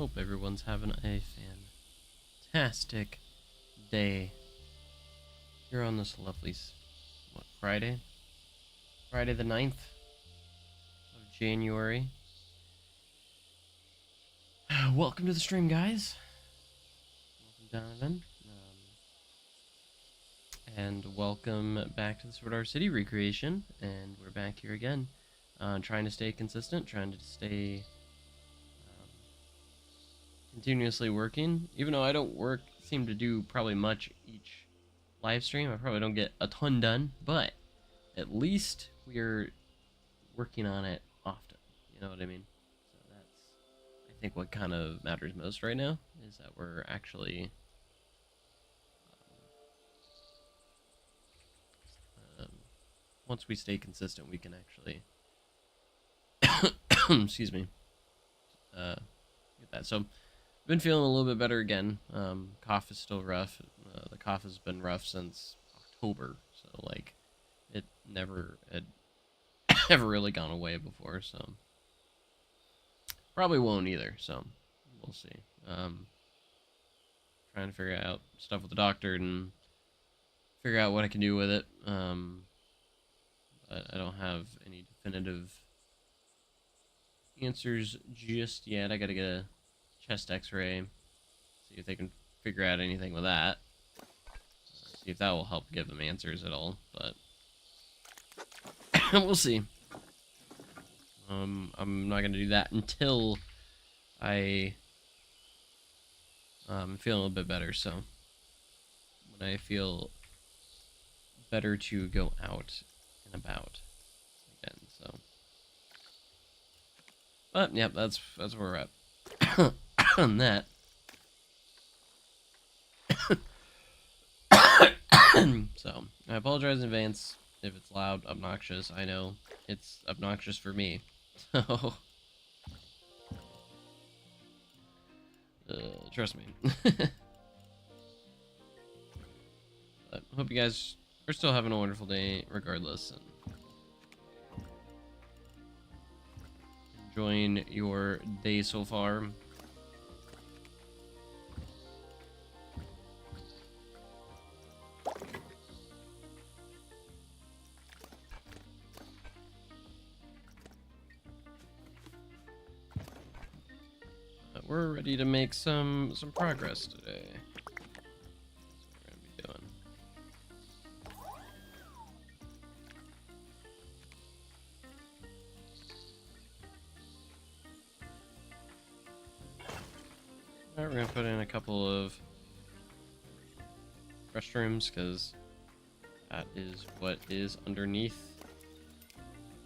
Hope everyone's having a fantastic day here on this lovely, Friday? Friday the 9th of January. Welcome to the stream, guys. Welcome, Donovan. And welcome back to the Sword Art City recreation. And we're back here again, trying to stay consistent, trying to stay continuously working. Even though I don't seem to do probably much each live stream, I probably don't get a ton done, but at least we're working on it often. You know what I mean? So that's, I think, what kind of matters most right now is that we're actually once we stay consistent, we can actually excuse me, get that. So I've been feeling a little bit better again. Cough is still rough. The cough has been rough since October, so like it never had ever really gone away before. So probably won't either. So we'll see. Trying to figure out stuff with the doctor and figure out what I can do with it. But I don't have any definitive answers just yet. I gotta get a chest x-ray, see if they can figure out anything with that. See if that will help give them answers at all, but we'll see. I'm not gonna do that until I feel a little bit better. So when I feel better to go out and about again. So, but yeah, that's where we're at on that. So I apologize in advance if it's loud, obnoxious. I know it's obnoxious for me. So trust me. But hope you guys are still having a wonderful day regardless, and enjoying your day so far. We're ready to make some progress today. That's what we're gonna be doing. Alright, we're gonna put in a couple of restrooms because that is what is underneath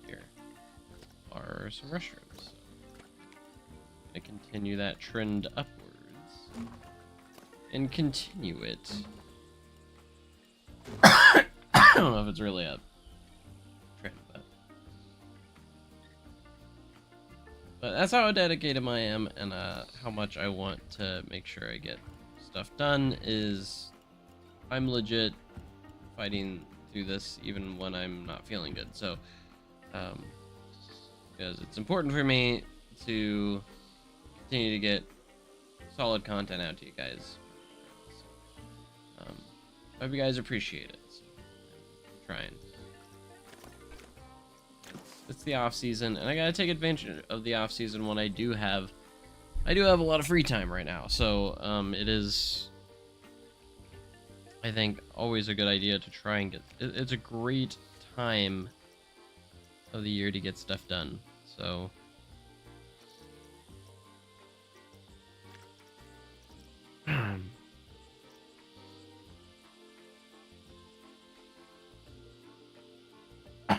here. Are some restrooms. Continue that trend upwards and continue it. I don't know if it's really a trend, but that's how dedicated I am, and how much I want to make sure I get stuff done. Is I'm legit fighting through this even when I'm not feeling good. So because it's important for me to continue to get solid content out to you guys. Hope you guys appreciate it. So, I'm trying. It's the off season, and I gotta take advantage of the off season when I do have a lot of free time right now. So it is, I think, always a good idea to try and get. It's a great time of the year to get stuff done. So.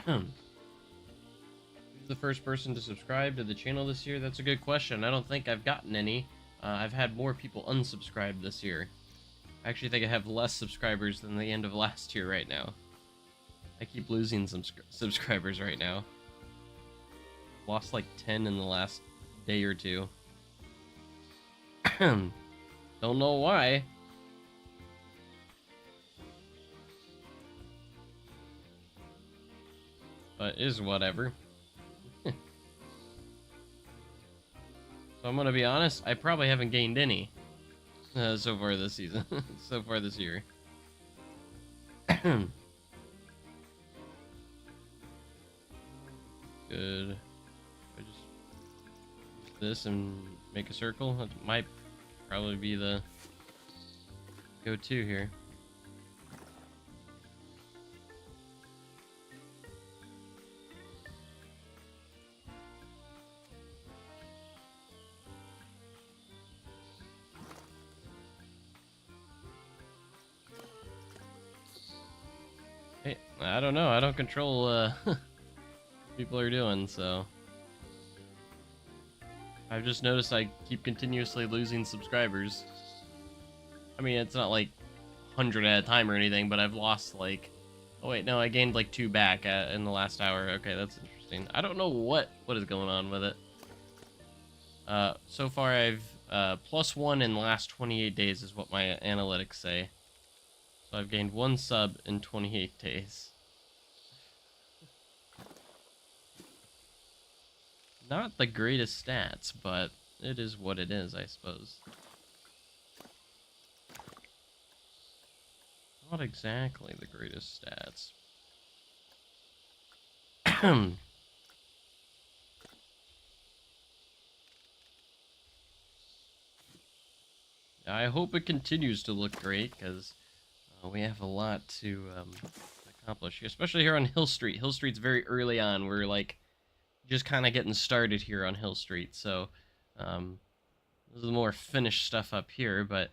Who's the first person to subscribe to the channel this year? That's a good question. I don't think I've gotten any. I've had more people unsubscribe this year. I actually think I have less subscribers than the end of last year right now. I keep losing some subscribers right now. Lost like 10 in the last day or two. Don't know why. But is whatever. So I'm gonna be honest, I probably haven't gained any so far this season, so far this year. Good. I just use this and make a circle. That might probably be the go-to here. Hey, I don't know. I don't control what people are doing, so I've just noticed I keep continuously losing subscribers. I mean, it's not like 100 at a time or anything, but I've lost like... Oh wait, no, I gained like 2 back in the last hour. Okay, that's interesting. I don't know what is going on with it. So far I've +1 in the last 28 days is what my analytics say. So I've gained 1 sub in 28 days. Not the greatest stats, but it is what it is, I suppose. Not exactly the greatest stats. I hope it continues to look great, because we have a lot to accomplish, especially here on Hill Street. Hill Street's very early on. We're like just kind of getting started here on Hill Street, so this is more finished stuff up here, but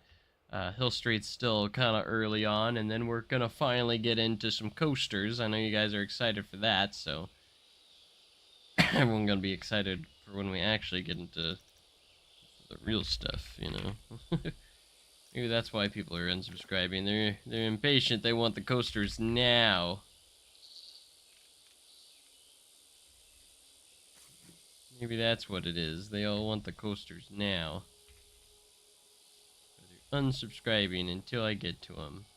Hill Street's still kind of early on, and then we're gonna finally get into some coasters. I know you guys are excited for that, so everyone's gonna be excited for when we actually get into the real stuff, you know. Maybe that's why people are unsubscribing. They're impatient. They want the coasters now. Maybe that's what it is. They all want the coasters now. They're unsubscribing until I get to them.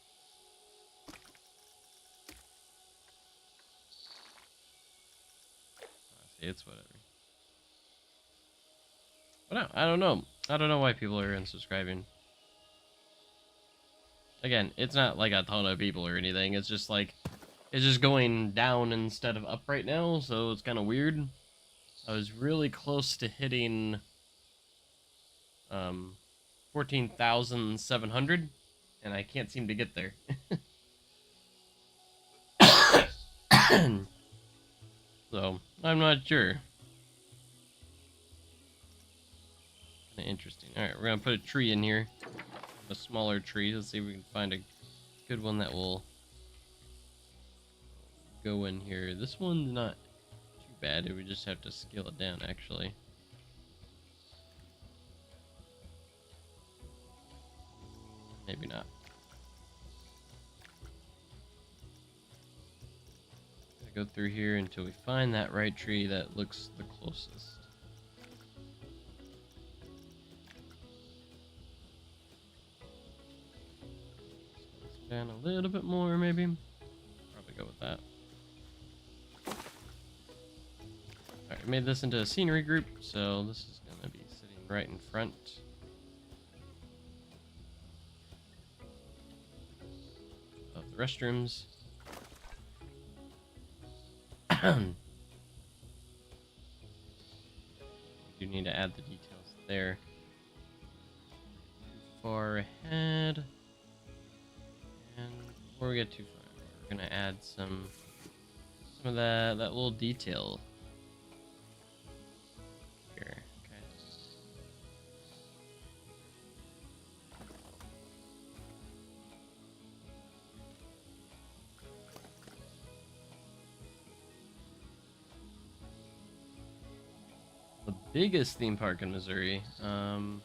Honestly, it's whatever. But no, I don't know. I don't know why people are unsubscribing. Again, it's not like a ton of people or anything. It's just like, it's just going down instead of up right now, so it's kind of weird. I was really close to hitting 14,700, and I can't seem to get there. So, I'm not sure. Kinda interesting. Alright, we're gonna put a tree in here. A smaller tree. Let's see if we can find a good one that will go in here. This one's not too bad. We just have to scale it down, actually. Maybe not. Go through here until we find that right tree that looks the closest. Down a little bit more, maybe. Probably go with that. Alright, I made this into a scenery group, so this is going to be sitting right in front. Of the restrooms. We do need to add the details there. Too far ahead. And before we get too far, we're gonna add some of that little detail here. Okay. The biggest theme park in Missouri. We're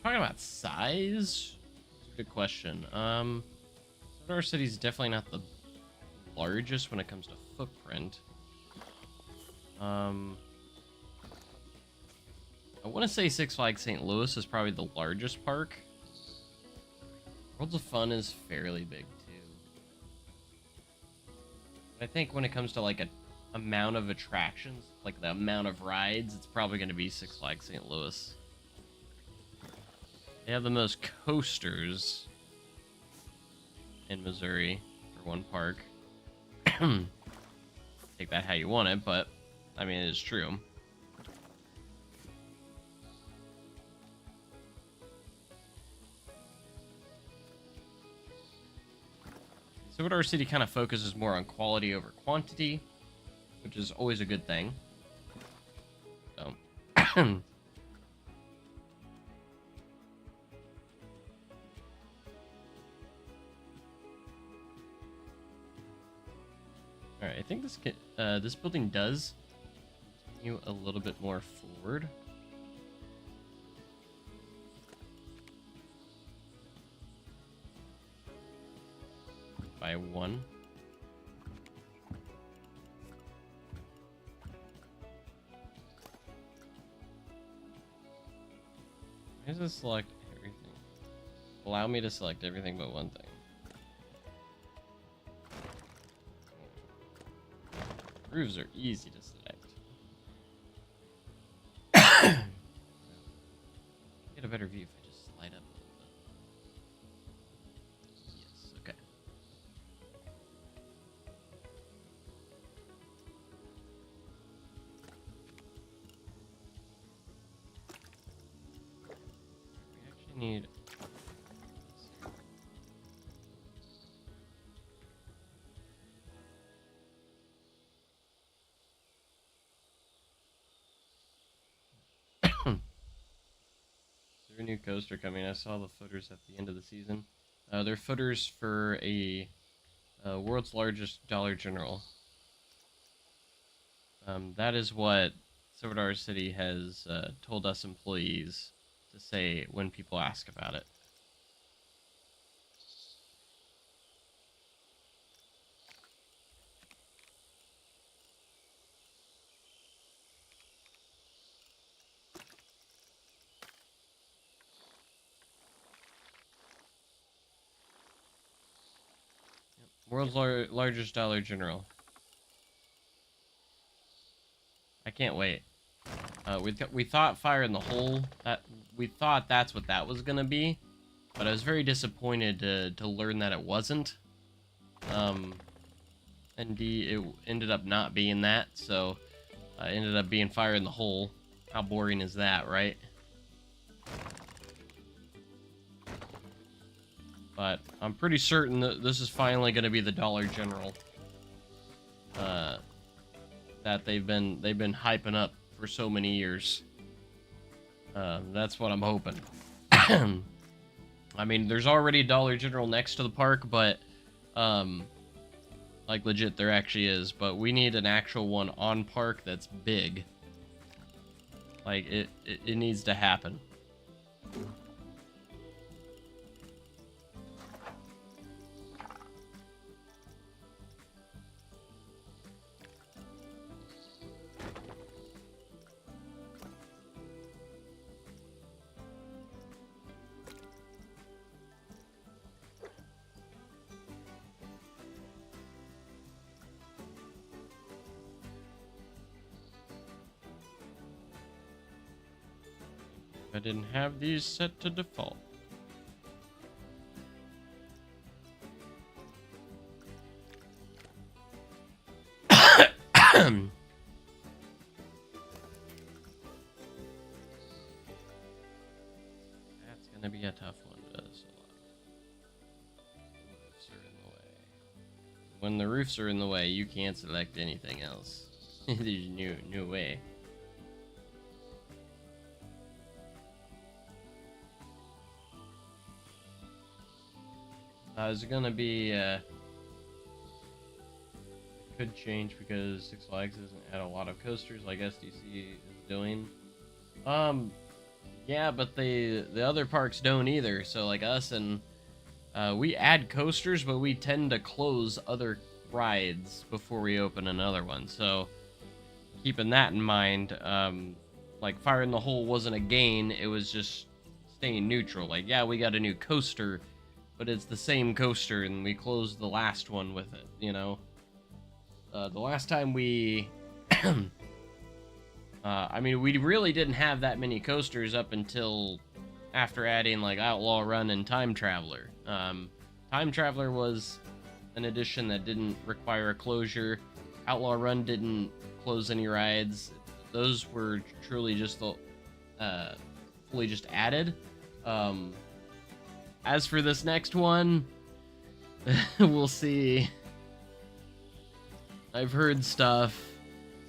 talking about size. That's a good question. Our City's definitely not the largest when it comes to footprint. I want to say Six Flags St. Louis is probably the largest park. Worlds of Fun is fairly big too. I think when it comes to like a amount of attractions, like the amount of rides, it's probably going to be Six Flags St. Louis. They have the most coasters in Missouri for one park. Take that how you want it, but I mean, it is true. Silver City kind of focuses more on quality over quantity, which is always a good thing. So. Alright, I think this building does continue a little bit more forward. By one. Why does this select everything? Allow me to select everything but one thing. Roofs are easy to select. Get a better view if I just slide up a little bit. Yes, okay. We actually need... A new coaster coming. I saw the footers at the end of the season. They're footers for a world's largest Dollar General. That is what Silver City has told us employees to say when people ask about it. World's largest Dollar General. I can't wait. We thought Fire in the Hole. We thought that's what that was gonna be, but I was very disappointed to learn that it wasn't. And it ended up not being that, so it ended up being Fire in the Hole. How boring is that, right? But I'm pretty certain that this is finally going to be the Dollar General that they've been hyping up for so many years. That's what I'm hoping. I mean, there's already Dollar General next to the park, but like legit, there actually is. But we need an actual one on park that's big. Like it needs to happen. I didn't have these set to default. That's gonna be a tough one to select. Roofs are in the way. When the roofs are in the way, you can't select anything else. There's no way. Is it gonna be, could change because Six Flags doesn't add a lot of coasters like SDC is doing. Yeah, but the other parks don't either, so like us and, we add coasters, but we tend to close other rides before we open another one, so keeping that in mind, like Fire in the Hole wasn't a gain, it was just staying neutral. Like, yeah, we got a new coaster, but it's the same coaster, and we closed the last one with it, you know? The last time we, I mean, we really didn't have that many coasters up until after adding like Outlaw Run and Time Traveler. Time Traveler was an addition that didn't require a closure. Outlaw Run didn't close any rides. Those were truly just fully just added. As for this next one, we'll see. I've heard stuff,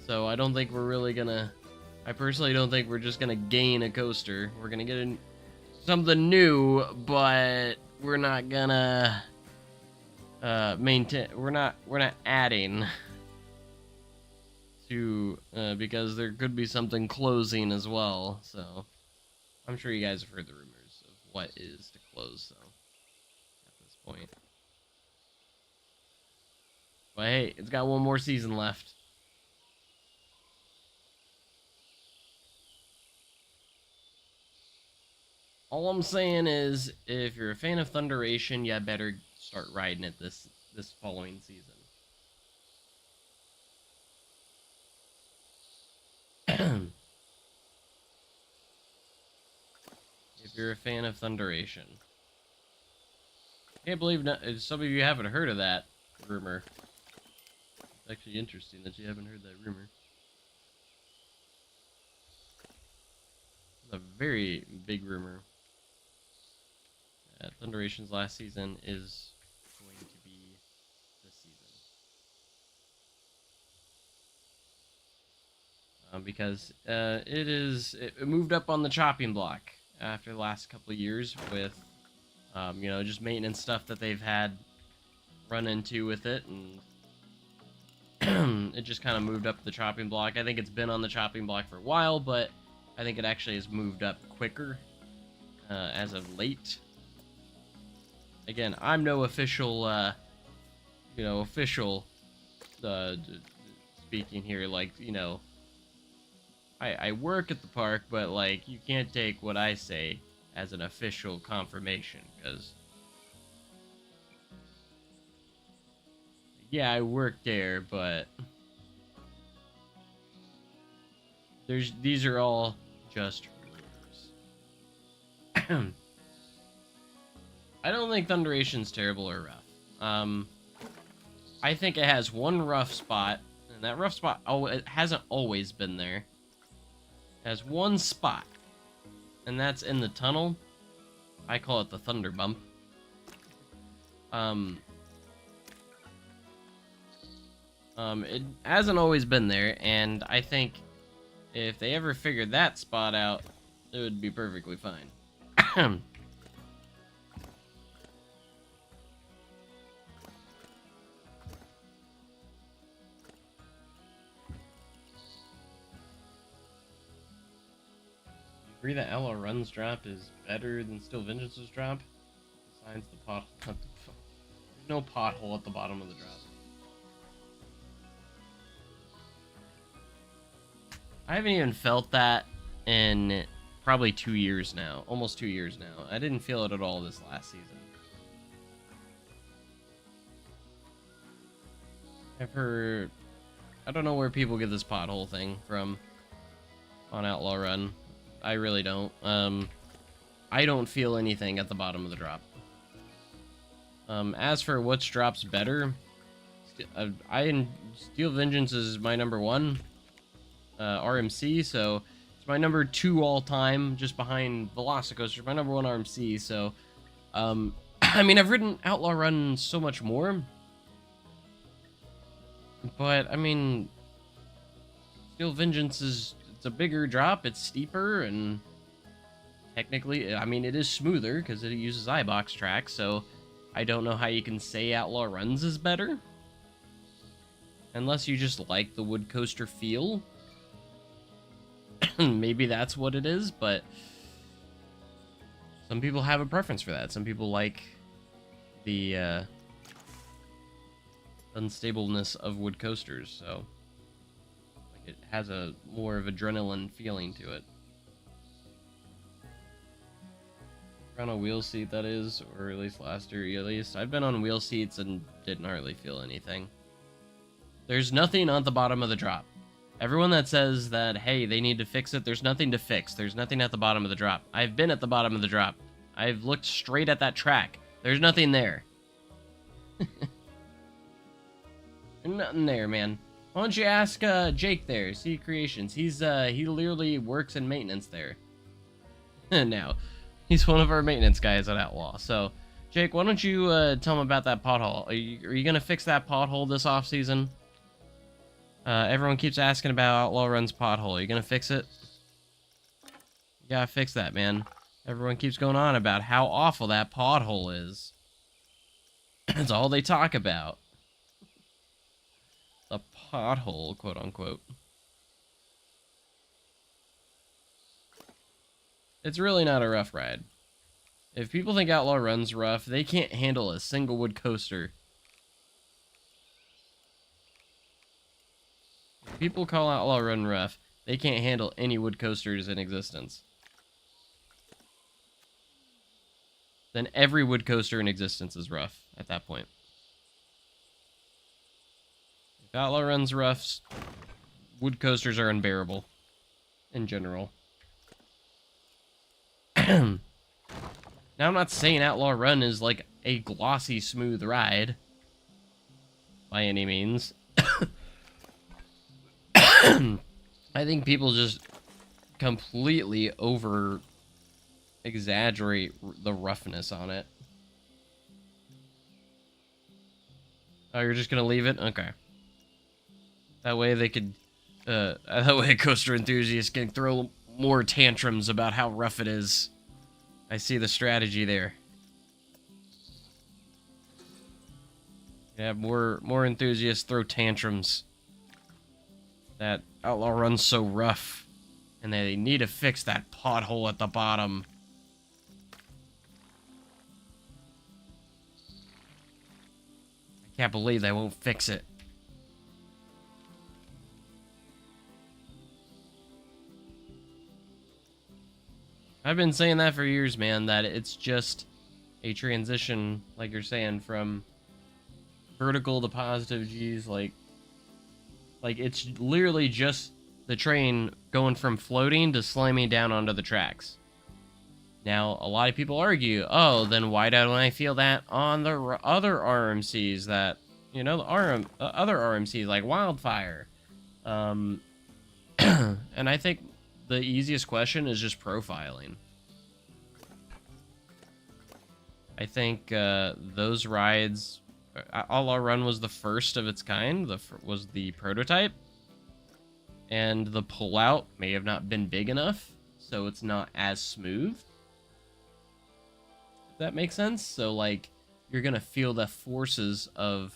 so I don't think we're really gonna. I personally don't think we're just gonna gain a coaster. We're gonna get something new, but we're not gonna maintain. We're not adding to because there could be something closing as well. So I'm sure you guys have heard the rumors of what is to close. So at this point, but hey, it's got one more season left. All I'm saying is, if you're a fan of Thunderation, you better start riding it this following season. If you're a fan of Thunderation. I can't believe some of you haven't heard of that rumor. It's actually interesting that you haven't heard that rumor. It's a very big rumor. Thunderation's last season is going to be this season. Because it moved up on the chopping block after the last couple of years with, you know, just maintenance stuff that they've had run into with it, and it just kind of moved up the chopping block. I think it's been on the chopping block for a while, but I think it actually has moved up quicker as of late. Again, I'm no official, you know, speaking here, like, you know, I work at the park, but, like, you can't take what I say as an official confirmation, because, yeah, I work there, but these are all just rumors. I don't think Thunderation's terrible or rough. I think it has one rough spot, and that rough spot, it hasn't always been there. It has one spot, and that's in the tunnel. I call it the Thunder Bump. It hasn't always been there, and I think if they ever figured that spot out, it would be perfectly fine. Agree that Outlaw Run's drop is better than Steel Vengeance's drop? Besides the pothole. There's no pothole at the bottom of the drop. I haven't even felt that in probably 2 years now. Almost 2 years now. I didn't feel it at all this last season. I've heard... I don't know where people get this pothole thing from on Outlaw Run. I really don't. I don't feel anything at the bottom of the drop. As for which drops better, Steel Vengeance is my #1 RMC, so it's my #2 all time, just behind Velocicoaster. My #1 RMC. So, I mean, I've ridden Outlaw Run so much more, but I mean, Steel Vengeance is. It's a bigger drop, it's steeper, and technically, I mean, it is smoother because it uses iBox tracks, so I don't know how you can say Outlaw Runs is better. Unless you just like the wood coaster feel. Maybe that's what it is, but some people have a preference for that. Some people like the unstableness of wood coasters, so... It has a more of adrenaline feeling to it. On a wheel seat, that is, or at least last year, at least. I've been on wheel seats and didn't hardly feel anything. There's nothing at the bottom of the drop. Everyone that says that, hey, they need to fix it, there's nothing to fix. There's nothing at the bottom of the drop. I've been at the bottom of the drop. I've looked straight at that track. There's nothing there. Nothing there, man. Why don't you ask Jake there, C Creations? He literally works in maintenance there. Now, he's one of our maintenance guys at Outlaw. So, Jake, why don't you tell him about that pothole? Are you gonna fix that pothole this off season? Everyone keeps asking about Outlaw Run's pothole. Are you gonna fix it? You gotta fix that, man. Everyone keeps going on about how awful that pothole is. That's all they talk about. The pothole, quote unquote. It's really not a rough ride. If people think Outlaw Run's rough, they can't handle a single wood coaster. If people call Outlaw Run rough, they can't handle any wood coasters in existence. Then every wood coaster in existence is rough at that point. If Outlaw Run's rough, wood coasters are unbearable in general. Now, I'm not saying Outlaw Run is like a glossy, smooth ride by any means. I think people just completely over exaggerate the roughness on it. Oh, you're just gonna leave it? Okay. That way they could, that way coaster enthusiasts can throw more tantrums about how rough it is. I see the strategy there. Yeah, more enthusiasts throw tantrums that Outlaw Run's so rough, and they need to fix that pothole at the bottom. I can't believe they won't fix it. I've been saying that for years, man, that it's just a transition, like you're saying, from vertical to positive G's, like it's literally just the train going from floating to slamming down onto the tracks. Now, a lot of people argue, oh, then why don't I feel that on the other RMCs that, you know, the other RMCs like Wildfire? And I think the easiest question is just profiling. I think those rides, Outlaw Run was the first of its kind, was the prototype, and the pullout may have not been big enough, so it's not as smooth. If that makes sense? So, like, you're gonna feel the forces of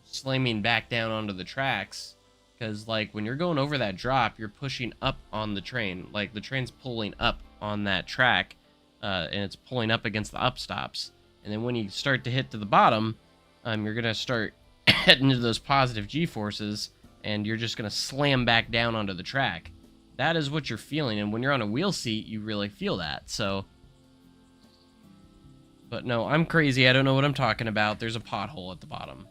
slamming back down onto the tracks, because, like, when you're going over that drop, you're pushing up on the train. Like, the train's pulling up on that track, and it's pulling up against the upstops. And then when you start to hit to the bottom, you're going to start heading into those positive G-forces, and you're just going to slam back down onto the track. That is what you're feeling, and when you're on a wheel seat, you really feel that, so... But no, I'm crazy, I don't know what I'm talking about. There's a pothole at the bottom.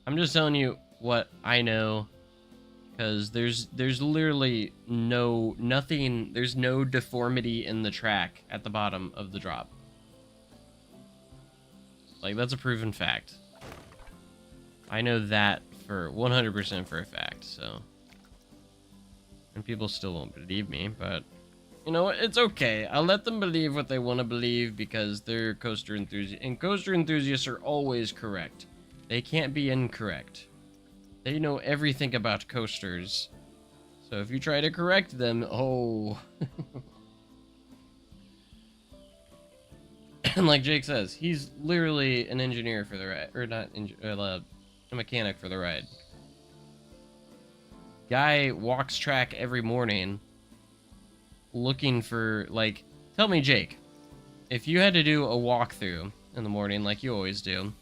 I'm just telling you what I know, because there's literally nothing, there's no deformity in the track at the bottom of the drop. Like, that's a proven fact. I know that for 100% for a fact, so. And people still won't believe me, but you know what? It's okay. I'll let them believe what they want to believe because they're coaster enthusiasts. And coaster enthusiasts are always correct. They can't be incorrect. They know everything about coasters. So if you try to correct them, oh. And like Jake says, he's literally an engineer for the ride. Or not, a mechanic for the ride. Guy walks track every morning looking for, like, tell me, Jake, if you had to do a walkthrough in the morning like you always do,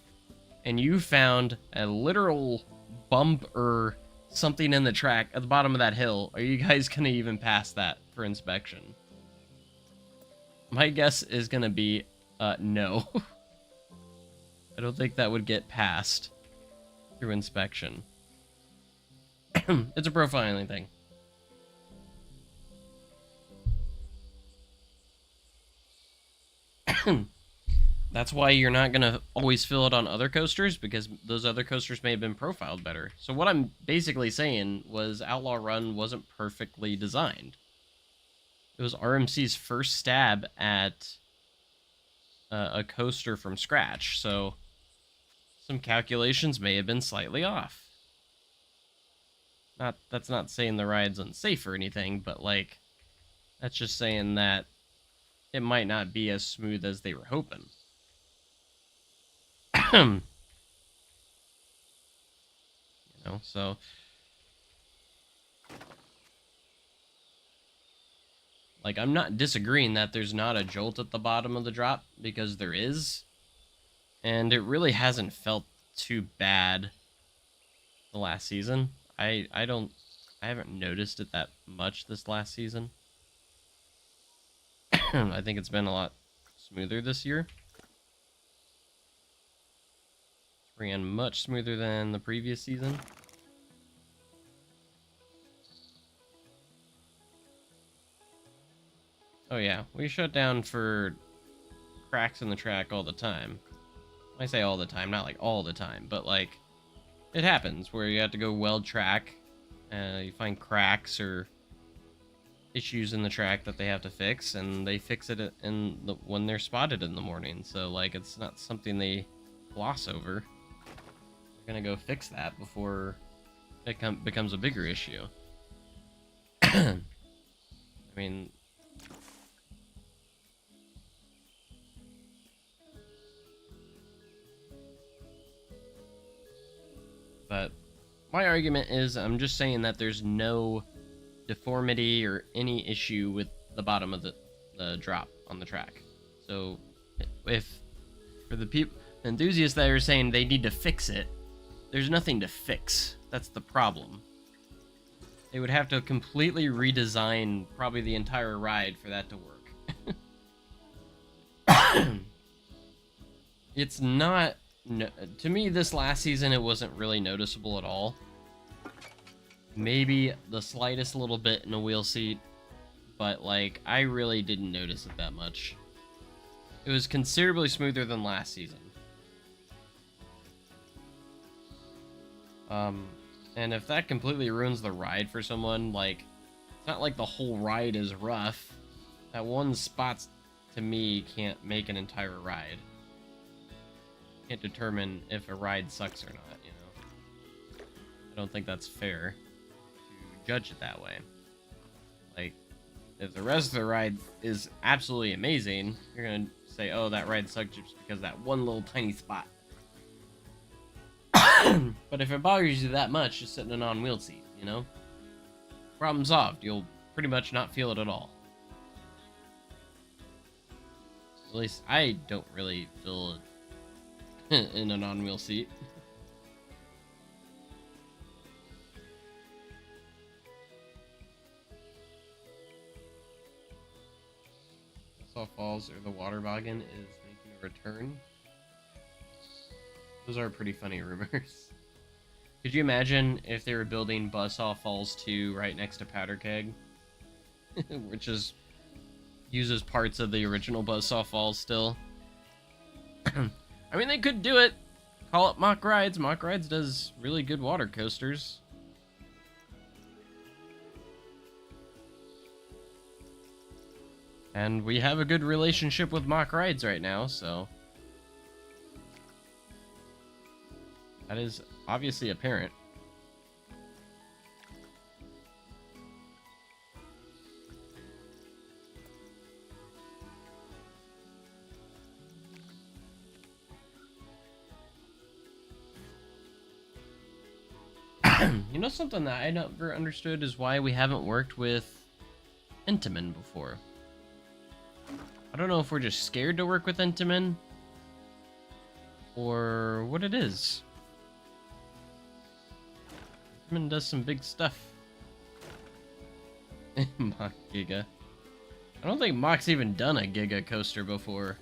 and you found a literal bump or something in the track at the bottom of that hill, are you guys gonna even pass that for inspection? My guess is gonna be no. I don't think that would get passed through inspection. It's a profiling thing. That's why you're not going to always fill it on other coasters, because those other coasters may have been profiled better. So what I'm basically saying was Outlaw Run wasn't perfectly designed. It was RMC's first stab at a coaster from scratch, so some calculations may have been slightly off. That's not saying the ride's unsafe or anything, but like, that's just saying that it might not be as smooth as they were hoping. You know, so like, I'm not disagreeing that there's not a jolt at the bottom of the drop, because there is, and it really hasn't felt too bad the last season. I haven't noticed it that much this last season. I think it's been a lot smoother this year. It's ran much smoother than the previous season. Oh yeah, we shut down for cracks in the track all the time. I say all the time, not like all the time, but like, it happens where you have to go weld track, you find cracks or issues in the track that they have to fix, and they fix it when they're spotted in the morning. So like, it's not something they gloss over. They're gonna go fix that before it becomes a bigger issue. I mean, but my argument is, I'm just saying that there's no deformity or any issue with the bottom of the drop on the track. So if, for the enthusiasts that are saying they need to fix it, there's nothing to fix. That's the problem. They would have to completely redesign probably the entire ride for that to work. It's not... No, to me, this last season, it wasn't really noticeable at all. Maybe the slightest little bit in a wheel seat, but like, I really didn't notice it that much. It was considerably smoother than last season. And if that completely ruins the ride for someone, like, it's not like the whole ride is rough. That one spot, to me, can't make an entire ride. Can't determine if a ride sucks or not, you know? I don't think that's fair to judge it that way. Like, if the rest of the ride is absolutely amazing, you're gonna say, oh, that ride sucked just because of that one little tiny spot. But if it bothers you that much, just sit in a non-wheeled seat, you know? Problem solved. You'll pretty much not feel it at all. At least I don't really feel it in a non-wheel seat. Buzzsaw Falls or the Waterboggin is making a return. Those are pretty funny rumors. Could you imagine if they were building Buzzsaw Falls 2 right next to Powder Keg? Which uses parts of the original Buzzsaw Falls still. I mean, they could do it. Call it Mock Rides. Mock Rides does really good water coasters. And we have a good relationship with Mock Rides right now, so... that is obviously apparent. You know, something that I never understood is why we haven't worked with Intamin before. I don't know if we're just scared to work with Intamin, or what it is. Intamin does some big stuff. Mock Giga. I don't think Mock's even done a Giga coaster before.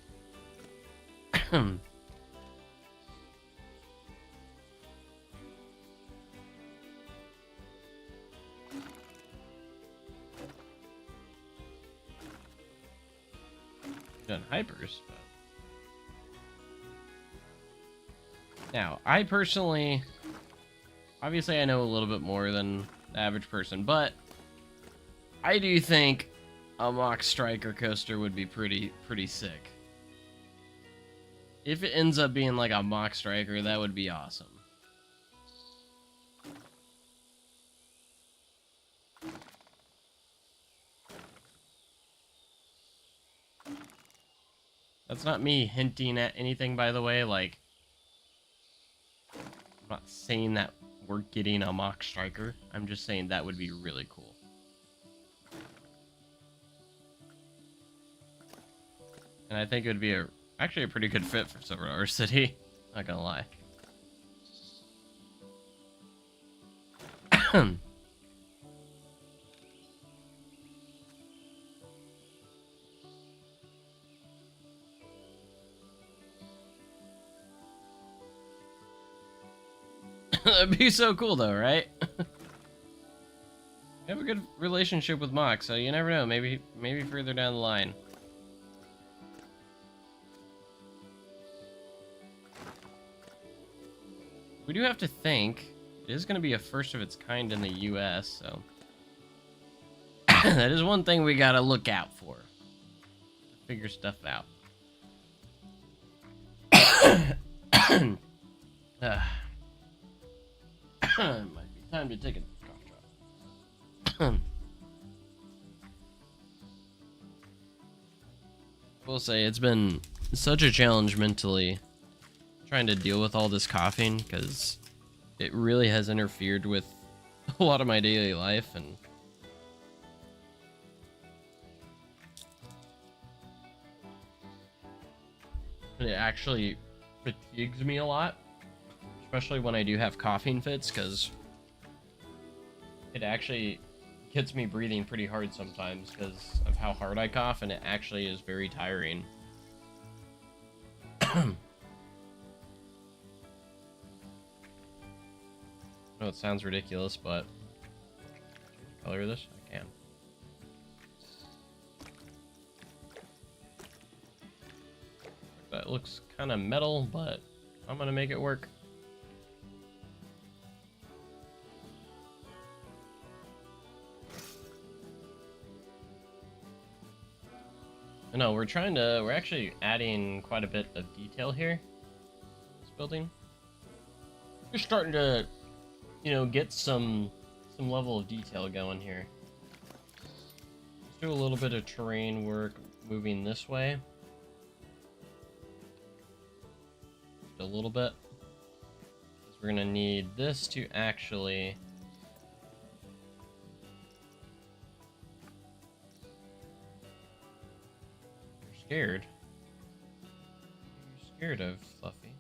done hypers. But... Now, I personally, obviously I know a little bit more than the average person, but I do think a Mach Striker coaster would be pretty sick. If it ends up being like a Mach Striker, that would be awesome. That's not me hinting at anything, by the way. Like, I'm not saying that we're getting a Mach Striker. I'm just saying that would be really cool. And I think it would be actually a pretty good fit for Silver Dollar City. Not gonna lie. That'd be so cool, though, right? We have a good relationship with Mach, so you never know. Maybe further down the line. We do have to think it is going to be a first of its kind in the U.S., so that is one thing we got to look out for. Figure stuff out. Might be time to take a cough drop. I will say it's been such a challenge mentally trying to deal with all this coughing, because it really has interfered with a lot of my daily life, and it actually fatigues me a lot, especially when I do have coughing fits, because it actually gets me breathing pretty hard sometimes because of how hard I cough, and it actually is very tiring. I know it sounds ridiculous, but color this? I can. That looks kind of metal, but I'm gonna make it work. No, we're actually adding quite a bit of detail here. This building. We're starting to, get some level of detail going here. Let's do a little bit of terrain work moving this way. Just a little bit. Because we're gonna need this to actually scared. You're scared of Fluffy.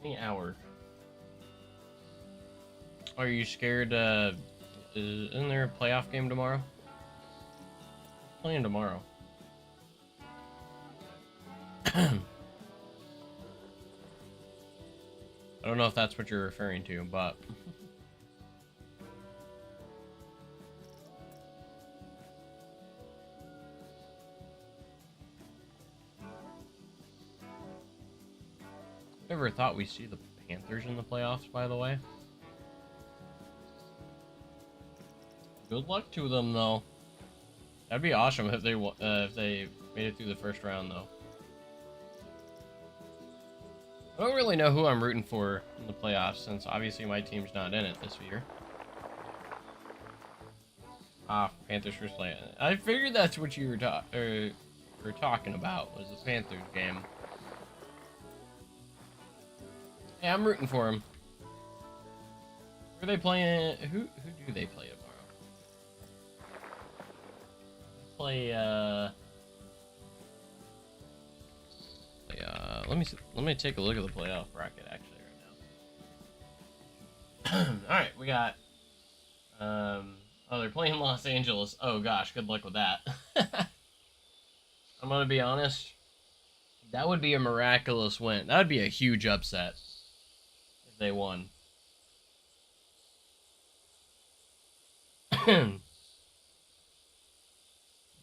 20 hour. Are you scared? Isn't there a playoff game tomorrow? Playing tomorrow. I don't know if that's what you're referring to, but never thought we'd see the Panthers in the playoffs, by the way. Good luck to them, though. That'd be awesome if they made it through the first round, though. I don't really know who I'm rooting for in the playoffs, since obviously my team's not in it this year. Panthers first play. I figured that's what you were talking about, was the Panthers game. Yeah, I'm rooting for them. Who are they playing? Who do they play tomorrow? Let me take a look at the playoff bracket actually right now. All right, we got they're playing Los Angeles. Oh gosh, good luck with that. I'm gonna be honest, that would be a miraculous win. That would be a huge upset if they won.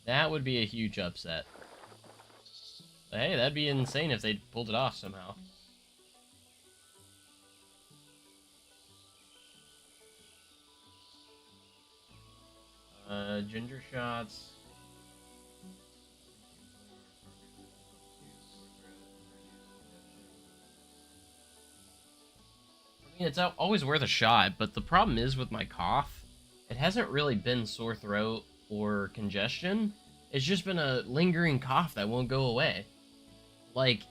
That would be a huge upset. But hey, that'd be insane if they pulled it off somehow. Ginger shots. I mean, it's always worth a shot, but the problem is with my cough, it hasn't really been sore throat or congestion. It's just been a lingering cough that won't go away. Like,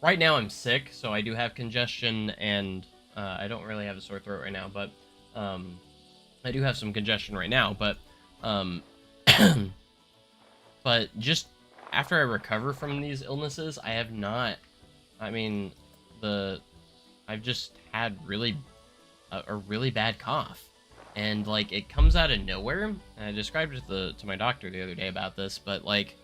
right now I'm sick, so I do have congestion, and I don't really have a sore throat right now, but I do have some congestion right now, but but just after I recover from these illnesses, I have not, I mean, I've just had a really bad cough, and like it comes out of nowhere. And I described it to my doctor the other day about this, but like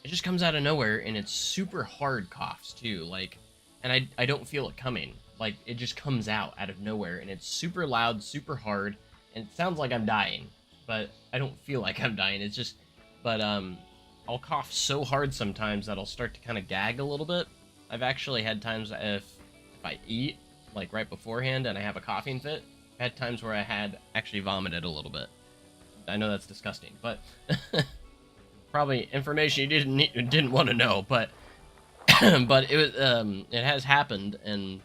it just comes out of nowhere, and it's super hard coughs too. Like, and I don't feel it coming. Like it just comes out of nowhere, and it's super loud, super hard, and it sounds like I'm dying, but I don't feel like I'm dying. It's just, but I'll cough so hard sometimes that I'll start to kind of gag a little bit. I've actually had times if I eat like right beforehand and I have a coughing fit. I've had times where I had actually vomited a little bit. I know that's disgusting, but probably information you didn't want to know, but but it was it has happened, and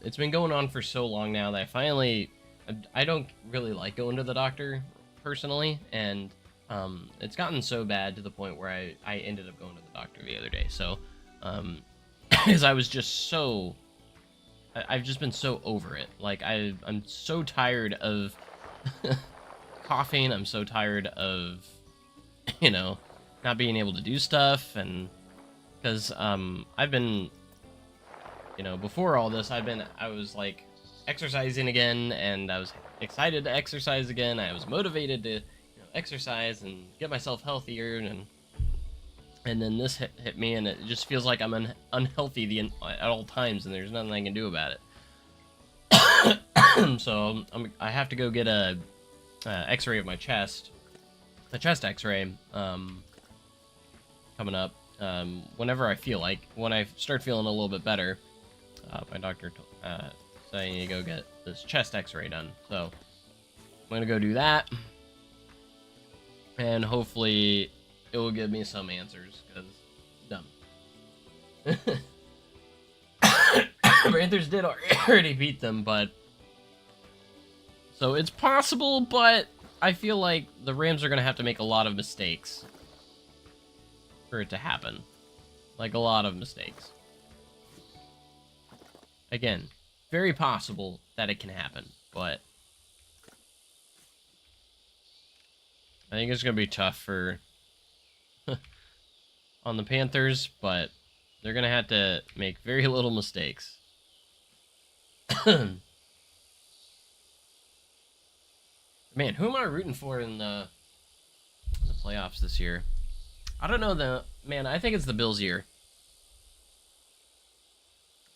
it's been going on for so long now that I don't really like going to the doctor personally, and it's gotten so bad to the point where I ended up going to the doctor the other day. So because I was just so, I've just been so over it. Like I'm so tired of coughing. I'm so tired of, you know, not being able to do stuff, and because I've been, you know, before all this, I was like exercising again, and I was excited to exercise again. I was motivated to, you know, exercise and get myself healthier, and then this hit me, and it just feels like I'm unhealthy at all times, and there's nothing I can do about it. So I have to go get a X-ray of my chest, a chest X-ray, coming up. Whenever I feel like, when I start feeling a little bit better, my doctor said I need to go get this chest X-ray done. So I'm gonna go do that, and hopefully it will give me some answers, because dumb. Panthers did already beat them, but so it's possible, but I feel like the Rams are gonna have to make a lot of mistakes for it to happen. Like a lot of mistakes. Again, very possible that it can happen, but I think it's gonna be tough for on the Panthers, but they're gonna have to make very little mistakes. Man, who am I rooting for in the playoffs this year? I don't know. Man, I think it's the Bills' year.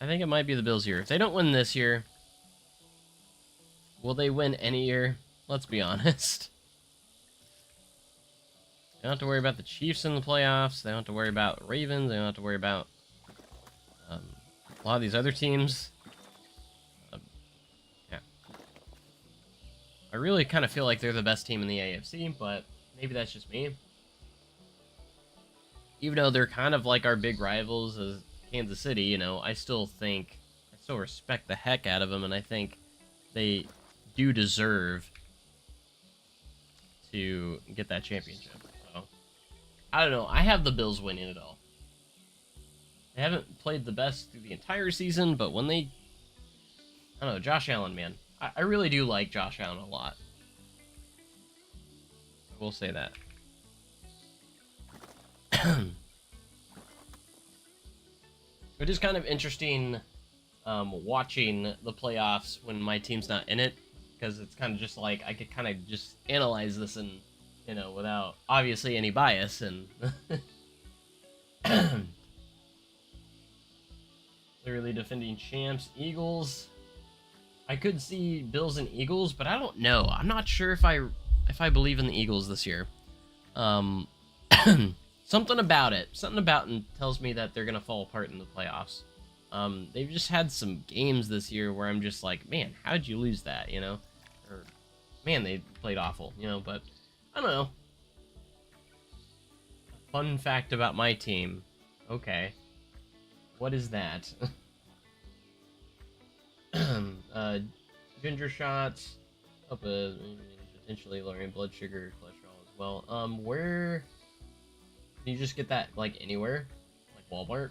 I think it might be the Bills' year. If they don't win this year, will they win any year? Let's be honest. They don't have to worry about the Chiefs in the playoffs. They don't have to worry about Ravens. They don't have to worry about a lot of these other teams. Yeah. I really kind of feel like they're the best team in the AFC, but maybe that's just me. Even though they're kind of like our big rivals as Kansas City, you know, I still respect the heck out of them, and I think they do deserve to get that championship. So, I don't know. I have the Bills winning it all. They haven't played the best through the entire season, but when they... I don't know, Josh Allen, man. I really do like Josh Allen a lot. I will say that. It is kind of interesting watching the playoffs when my team's not in it, because it's kind of just like I could kind of just analyze this, and, you know, without obviously any bias, and clearly defending champs, Eagles. I could see Bills and Eagles, but I don't know. I'm not sure if I believe in the Eagles this year. Something about it tells me that they're gonna fall apart in the playoffs. They've just had some games this year where I'm just like, man, how'd you lose that, you know? Or, man, they played awful, you know, but I don't know. Fun fact about my team. Okay. What is that? Ginger shots, up potentially lowering blood sugar, cholesterol as well. Where can you just get that, like, anywhere? Like Walmart?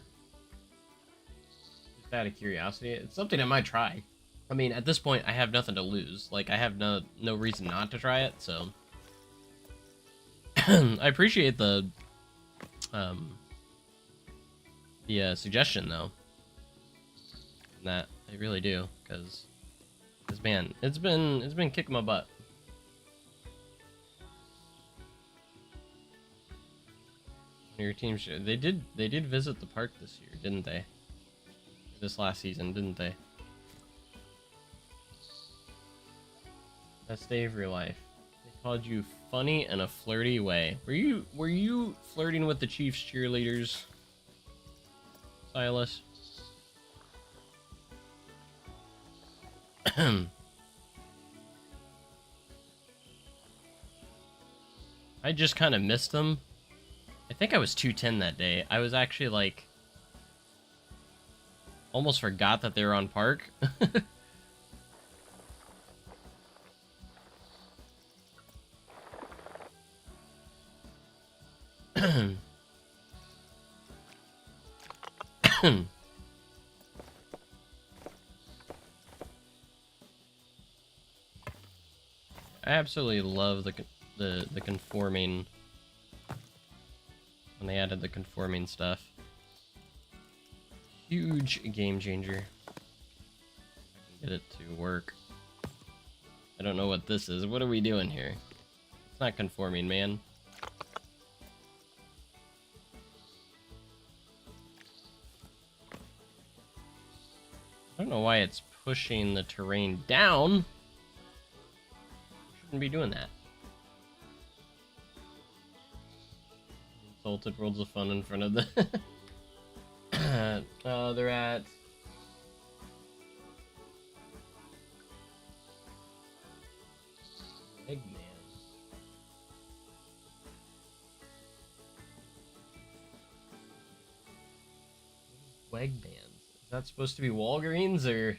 Just out of curiosity. It's something I might try. I mean, at this point, I have nothing to lose. Like, I have no reason not to try it, so... I appreciate the suggestion, though. That I really do, because man, it's been kicking my butt. Your team they did visit the park this year, didn't they? This last season, didn't they? Best day of your life. They called you funny in a flirty way. Were you flirting with the Chiefs cheerleaders, Silas? I just kind of missed them. I think I was 210 that day. I was actually like... almost forgot that they were on park. I absolutely love the conforming, when they added the conforming stuff. Huge game changer. Get it to work. I don't know what this is. What are we doing here? It's not conforming, man. I don't know why it's pushing the terrain down. Shouldn't be doing that. Insulted Worlds of Fun in front of the... they're at... Eggman. Wegmans. Is that supposed to be Walgreens, or...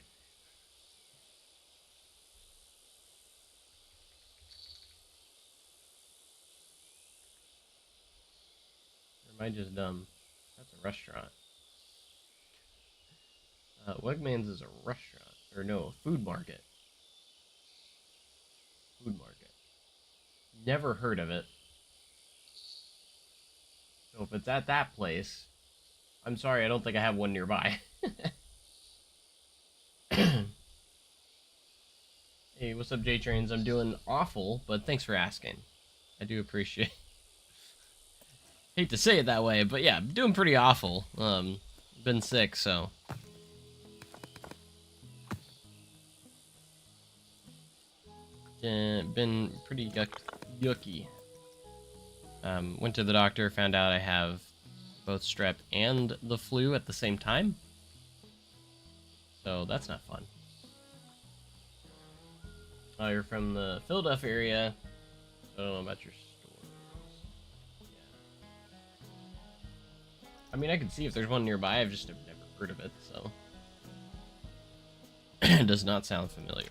Am I just dumb? That's a restaurant. Wegmans is a restaurant. Or no, a food market. Food market. Never heard of it. So if it's at that place, I'm sorry, I don't think I have one nearby. Hey, what's up, J-Trains? I'm doing awful, but thanks for asking. I do appreciate... Hate to say it that way, but yeah, I'm doing pretty awful. Been sick, so... been pretty yucky. Went to the doctor, found out I have both strep and the flu at the same time. So that's not fun. Oh, you're from the Philadelphia area. I don't know about your stores. Yeah. I mean, I can see if there's one nearby. I've just never heard of it, so... It does not sound familiar.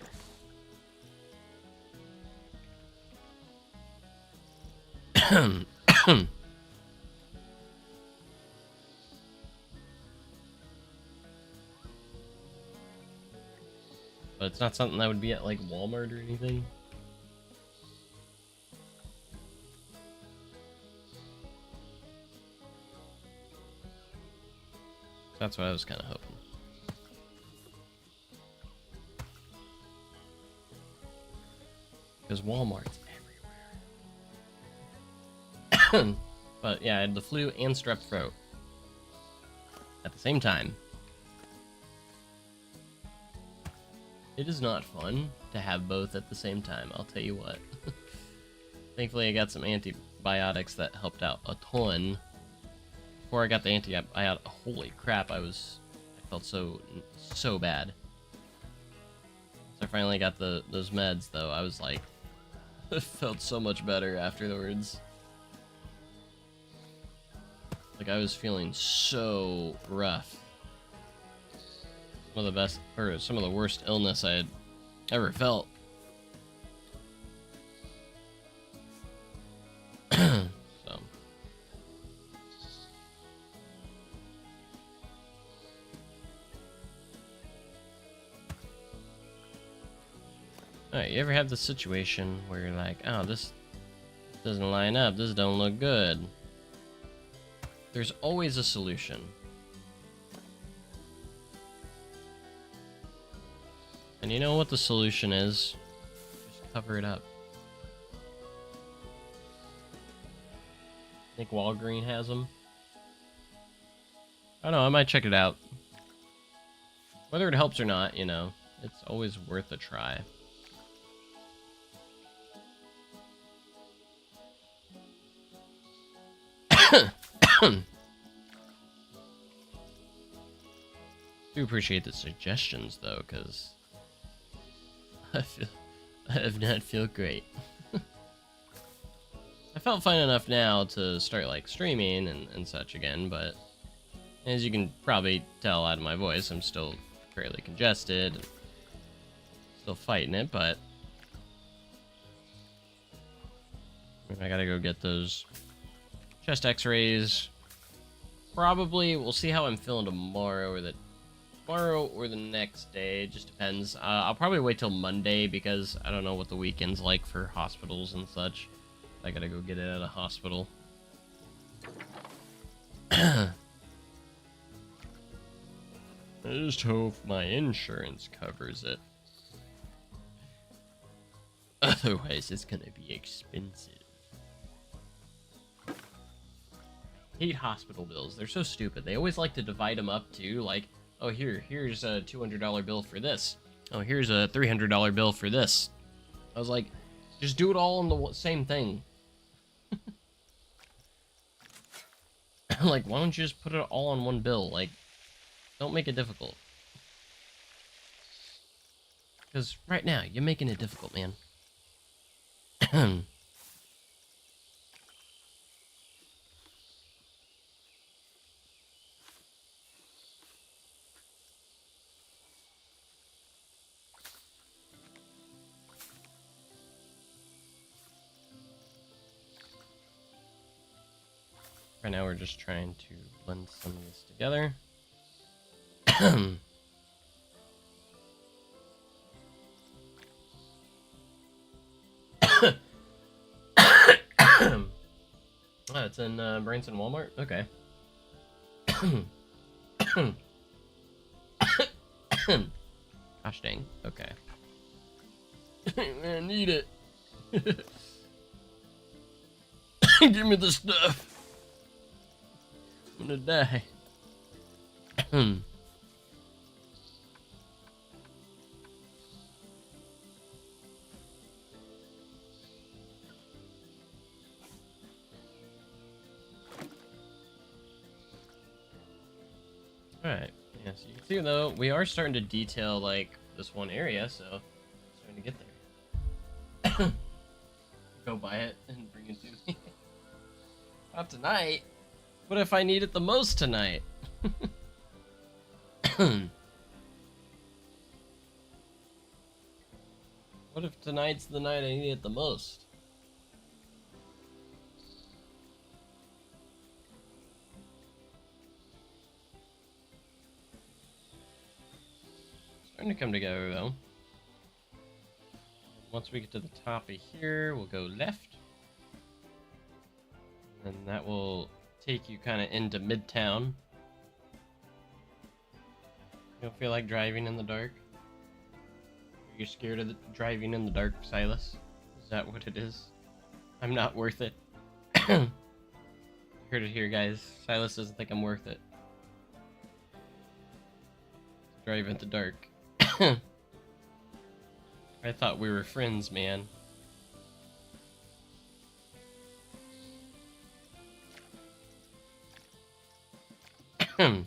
But it's not something that would be at, like, Walmart or anything. That's what I was kind of hoping. Because Walmart's everywhere. But yeah, I had the flu and strep throat at the same time. It is not fun to have both at the same time, I'll tell you what. Thankfully I got some antibiotics that helped out a ton. Before I got the antibiotic, holy crap, I felt so bad. So I finally got those meds though. I was like, it felt so much better afterwards. Like I was feeling so rough. Some of the best, or some of the worst illness I had ever felt. So. Alright, you ever have the situation where you're like, oh, this doesn't line up, this don't look good? There's always a solution. And you know what the solution is? Just cover it up. I think Walgreens has them. I don't know, I might check it out. Whether it helps or not, you know, it's always worth a try. Do appreciate the suggestions though, because I have not feel great. I felt fine enough now to start like streaming and such again, but as you can probably tell out of my voice, I'm still fairly congested, and still fighting it, but I gotta go get those chest x-rays. Probably, we'll see how I'm feeling tomorrow or the next day, just depends. I'll probably wait till Monday because I don't know what the weekend's like for hospitals and such. I gotta go get it at a hospital. I just hope my insurance covers it. Otherwise, it's gonna be expensive. I hate hospital bills. They're so stupid. They always like to divide them up too. Like, oh, here's a $200 bill for this. Oh, here's a $300 bill for this. I was like, just do it all in the same thing. Like, why don't you just put it all on one bill? Like, don't make it difficult. Because right now, you're making it difficult, man. Right now we're just trying to blend some of this together. Oh, it's in Branson Walmart? Okay. Gosh dang. Okay. I need it. Give me the stuff. I'm gonna die. Alright, yeah, so you can see though, we are starting to detail like this one area, so I'm starting to get there. Go buy it and bring it to me. Not tonight. What if I need it the most tonight? What if tonight's the night I need it the most? Starting to come together though. Once we get to the top of here, we'll go left. And that will take you kind of into Midtown. You don't feel like driving in the dark? Are you scared of driving in the dark, Silas? Is that what it is? I'm not worth it. Heard it here, guys. Silas doesn't think I'm worth it. Drive in the dark. I thought we were friends, man. I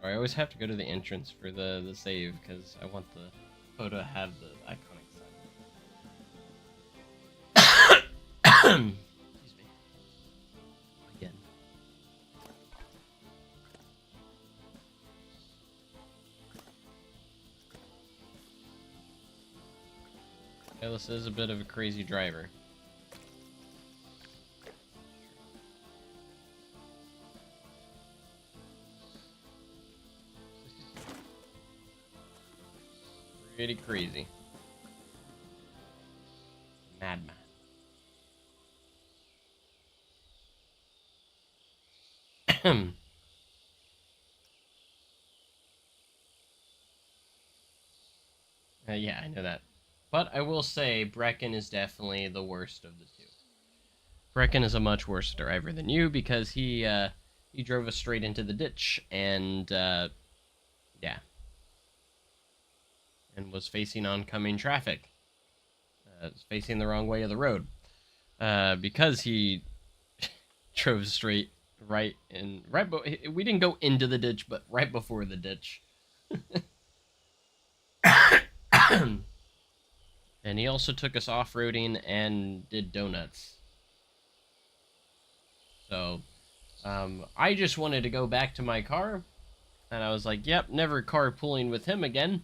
always have to go to the entrance for the save because I want the photo to have the iconic sign. Excuse me. Again. This is a bit of a crazy driver. Pretty crazy. Madman. Yeah, I know that. But I will say, Brecken is definitely the worst of the two. Brecken is a much worse driver than you because he drove us straight into the ditch and yeah, and was facing oncoming traffic, facing the wrong way of the road, because he drove straight right in we didn't go into the ditch, but right before the ditch. And he also took us off-roading and did donuts. So, I just wanted to go back to my car, and I was like, yep, never carpooling with him again.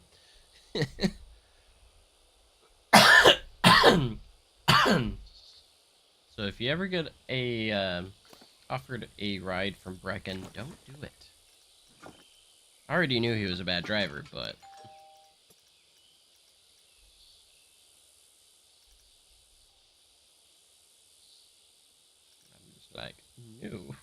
So if you ever get offered a ride from Brecken, don't do it. I already knew he was a bad driver, but I'm just like, no.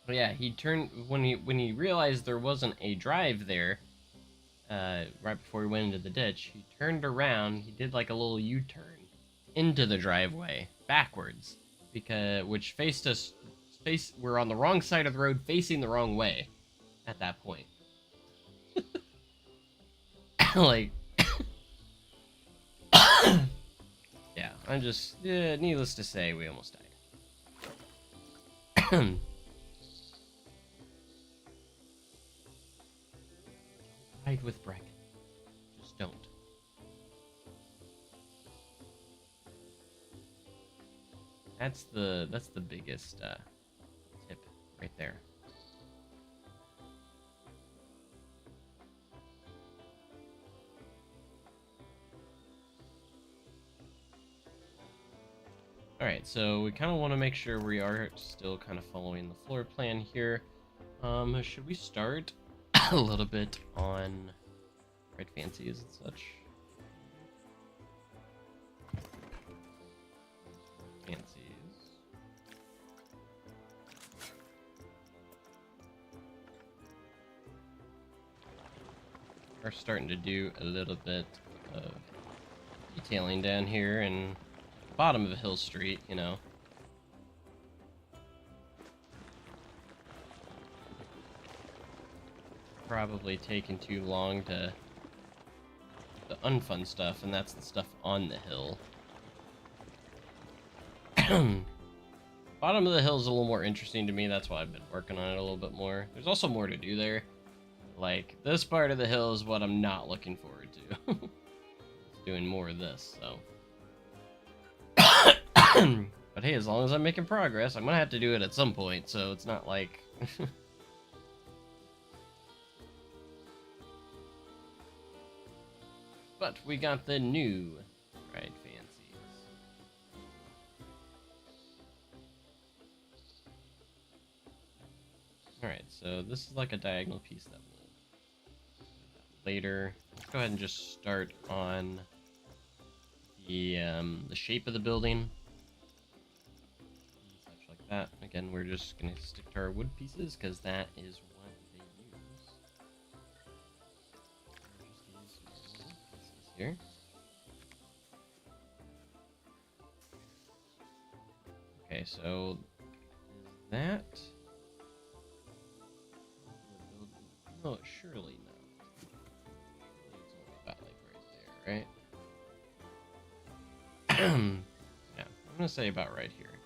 But yeah, he turned when he realized there wasn't a drive there. Right before he went into the ditch, he turned around. He did like a little U-turn into the driveway backwards, which faced us. We're on the wrong side of the road, facing the wrong way at that point. Like, yeah, needless to say, we almost died. Ride with Brecken. Just don't. That's the biggest tip right there. Alright, so we kind of want to make sure we are still kind of following the floor plan here. Should we start a little bit on Red Fancies and such? Fancies. We're starting to do a little bit of detailing down here and bottom of Hill Street, you know. Probably taking too long to the unfun stuff, and that's the stuff on the hill. Bottom of the hill is a little more interesting to me. That's why I've been working on it a little bit more. There's also more to do there. Like, this part of the hill is what I'm not looking forward to. Doing more of this, so. But hey, as long as I'm making progress, I'm gonna have to do it at some point, so it's not like... But we got the new Ride Fancies. Alright, so this is like a diagonal piece that we'll do later. Let's go ahead and just start on the shape of the building, and such like that. Again, we're just gonna stick to our wood pieces because that is what they use. Just use some wood pieces here. Okay, so is that? No, surely not. Surely it's only about like right there, right? Yeah, I'm gonna say about right here.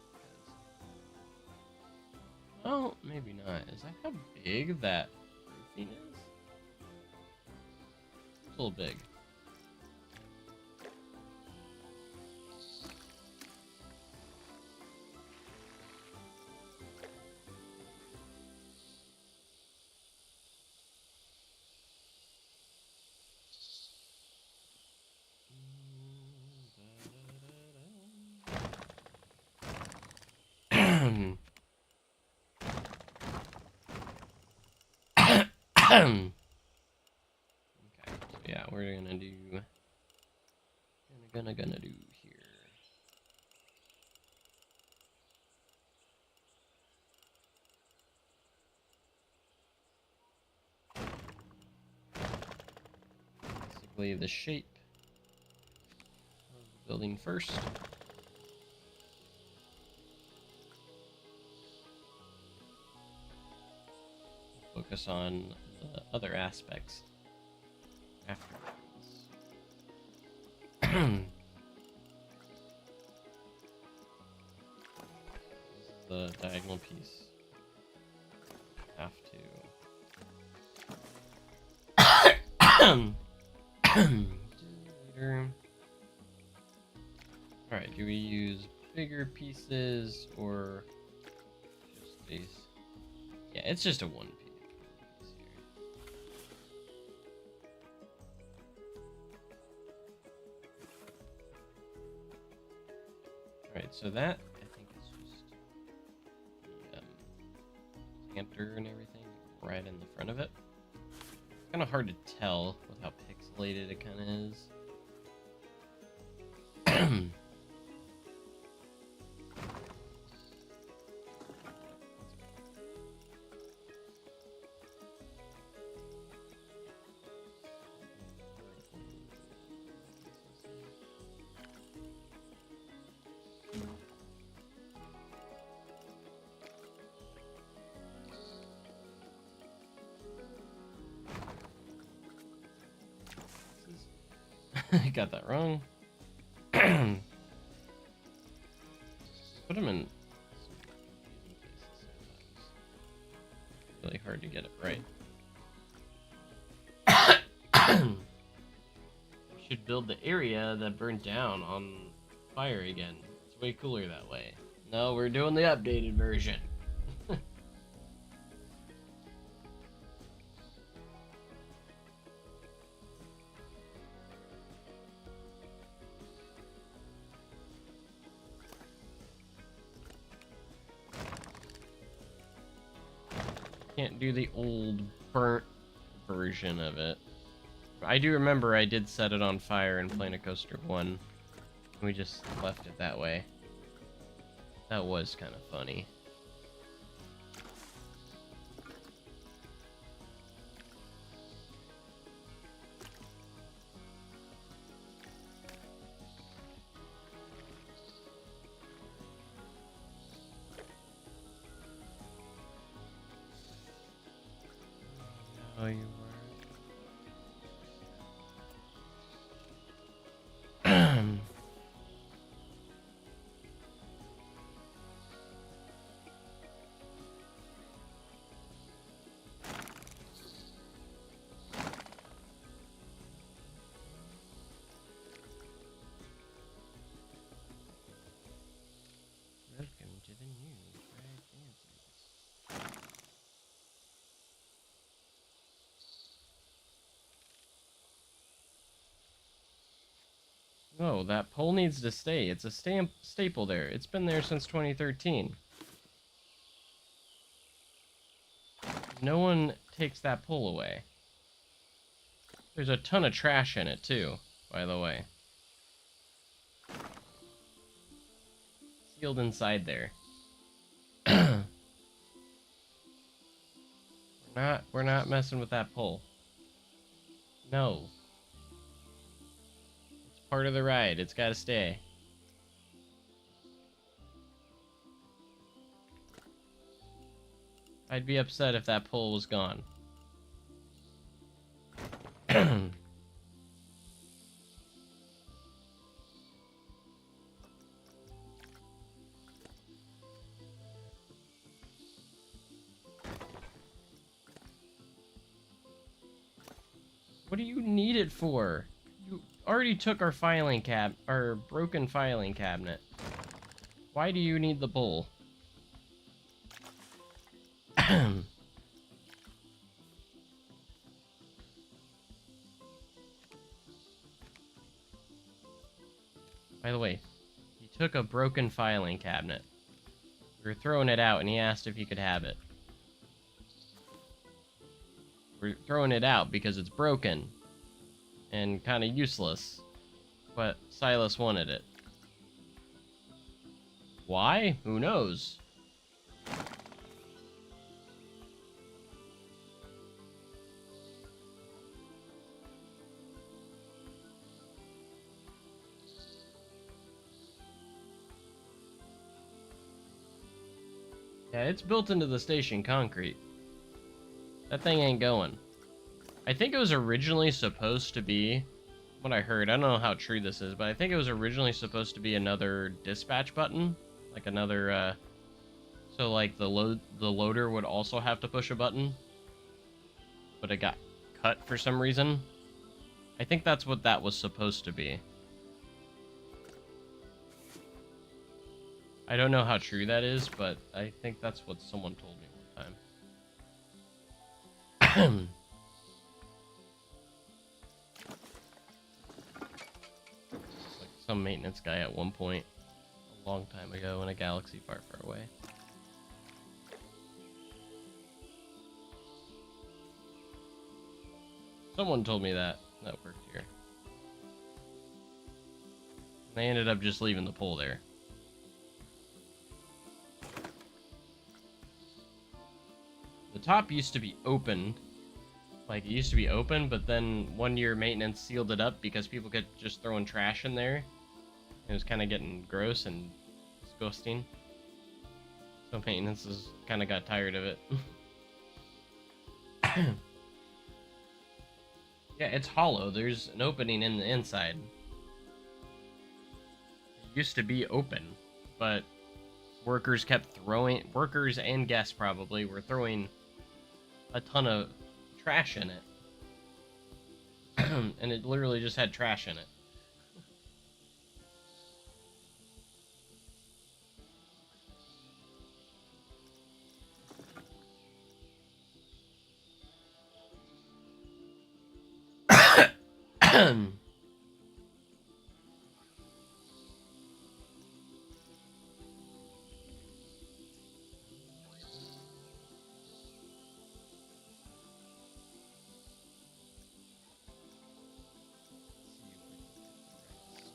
Oh, maybe not. Is that how big that roofing is? It's a little big. Okay, so yeah, we're gonna do gonna do here. Basically the shape of the building first. Focus on the other aspects afterwards. The diagonal piece. Have to. Alright, do we use bigger pieces or just these? Yeah, it's just a one piece here. Alright, so that I think is just the canter and everything right in the front of it. It's kind of hard to tell with how pixelated it kind of is. I got that wrong. Put them in really hard to get it right. We should build the area that burnt down on fire again. It's way cooler that way. No, we're doing the updated version. Can't do the old burnt version of it. I do remember I did set it on fire in Planet Coaster 1. We just left it that way. That was kind of funny. Oh, you were. Welcome to the new Fried Dances. Oh, that pole needs to stay. It's a staple there. It's been there since 2013. No one takes that pole away. There's a ton of trash in it, too, by the way. Sealed inside there. We're not messing with that pole. No. It's part of the ride. It's gotta stay. I'd be upset if that pole was gone. What do you need it for? You already took our our broken filing cabinet. Why do you need the pole? By the way, he took a broken filing cabinet. We were throwing it out and he asked if he could have it. We're throwing it out because it's broken and kind of useless, but Silas wanted it. Why? Who knows? Yeah, it's built into the station concrete. That thing ain't going. I think it was originally supposed to be, what I heard, I don't know how true this is, but I think it was originally supposed to be another dispatch button. Like another, so like the loader would also have to push a button. But it got cut for some reason. I think that's what that was supposed to be. I don't know how true that is, but I think that's what someone told me one time. Like some maintenance guy at one point, a long time ago in a galaxy far, far away. Someone told me that worked here. They ended up just leaving the pole there. The top used to be open. Like, it used to be open, but then one year maintenance sealed it up because people kept just throwing trash in there. It was kind of getting gross and disgusting. So maintenance kind of got tired of it. Yeah, it's hollow. There's an opening in the inside. It used to be open, but workers and guests probably were throwing a ton of trash in it. And it literally just had trash in it.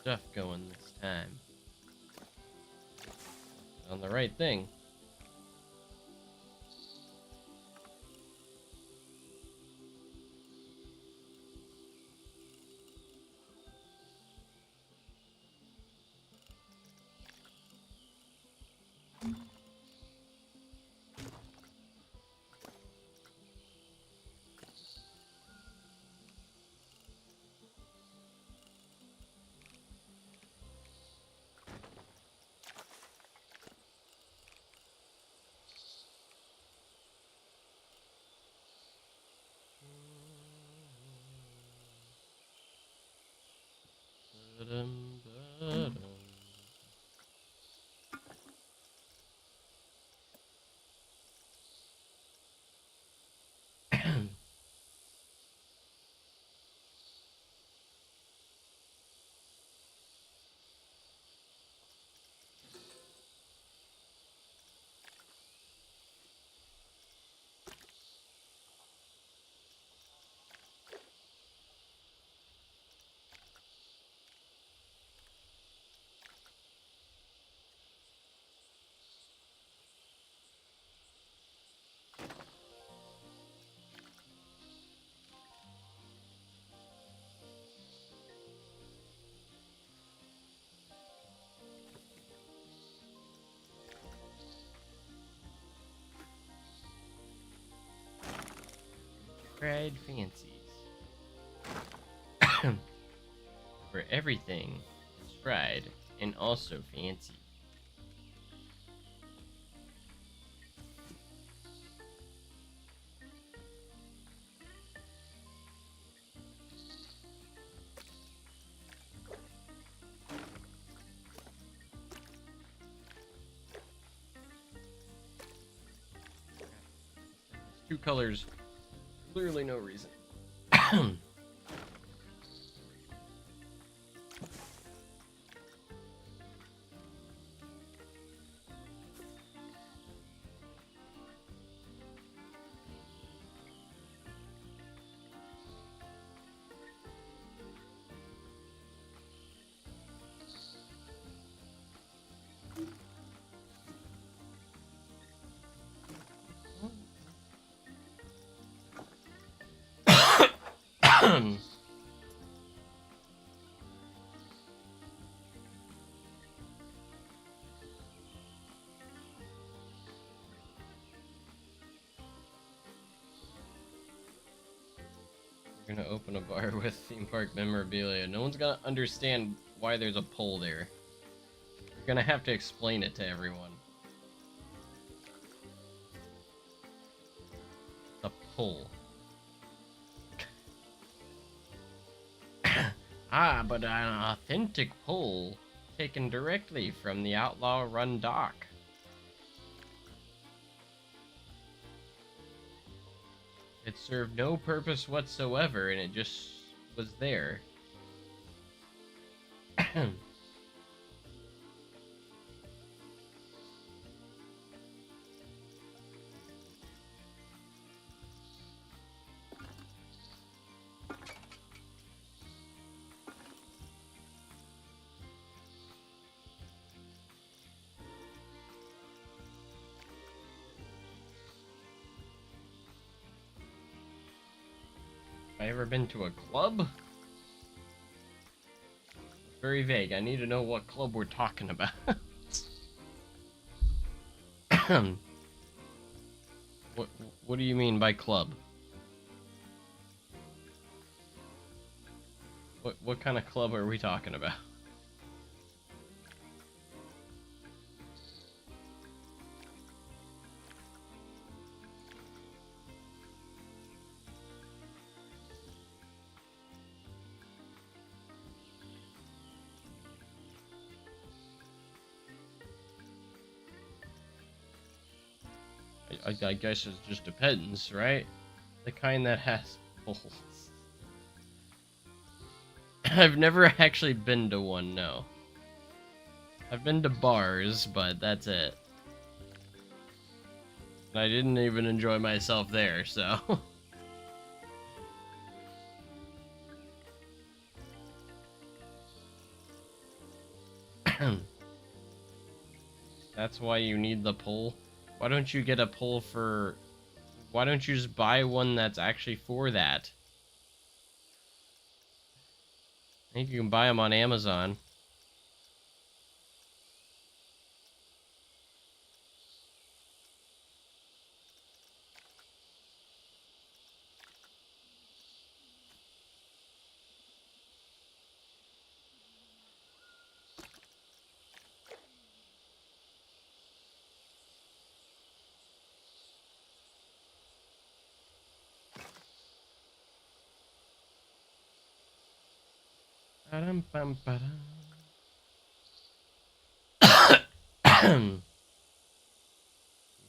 Stuff going this time. On the right thing. fried fancies. Where everything is fried and also fancy. Two colors, clearly no reason. We're gonna open a bar with theme park memorabilia. No one's gonna understand why there's a pole there. You're gonna have to explain it to everyone. A pole. Ah, but an authentic pole taken directly from the Outlaw Run dock. It served no purpose whatsoever, and it just was there. Have I ever been to a club? Very vague. I need to know what club we're talking about. what what do you mean by club? What kind of club are we talking about? I guess it just depends, right? The kind that has poles. I've never actually been to one, no. I've been to bars, but that's it. I didn't even enjoy myself there, so. That's why you need the pole. Why don't you get a pole for... Why don't you just buy one that's actually for that? I think you can buy them on Amazon.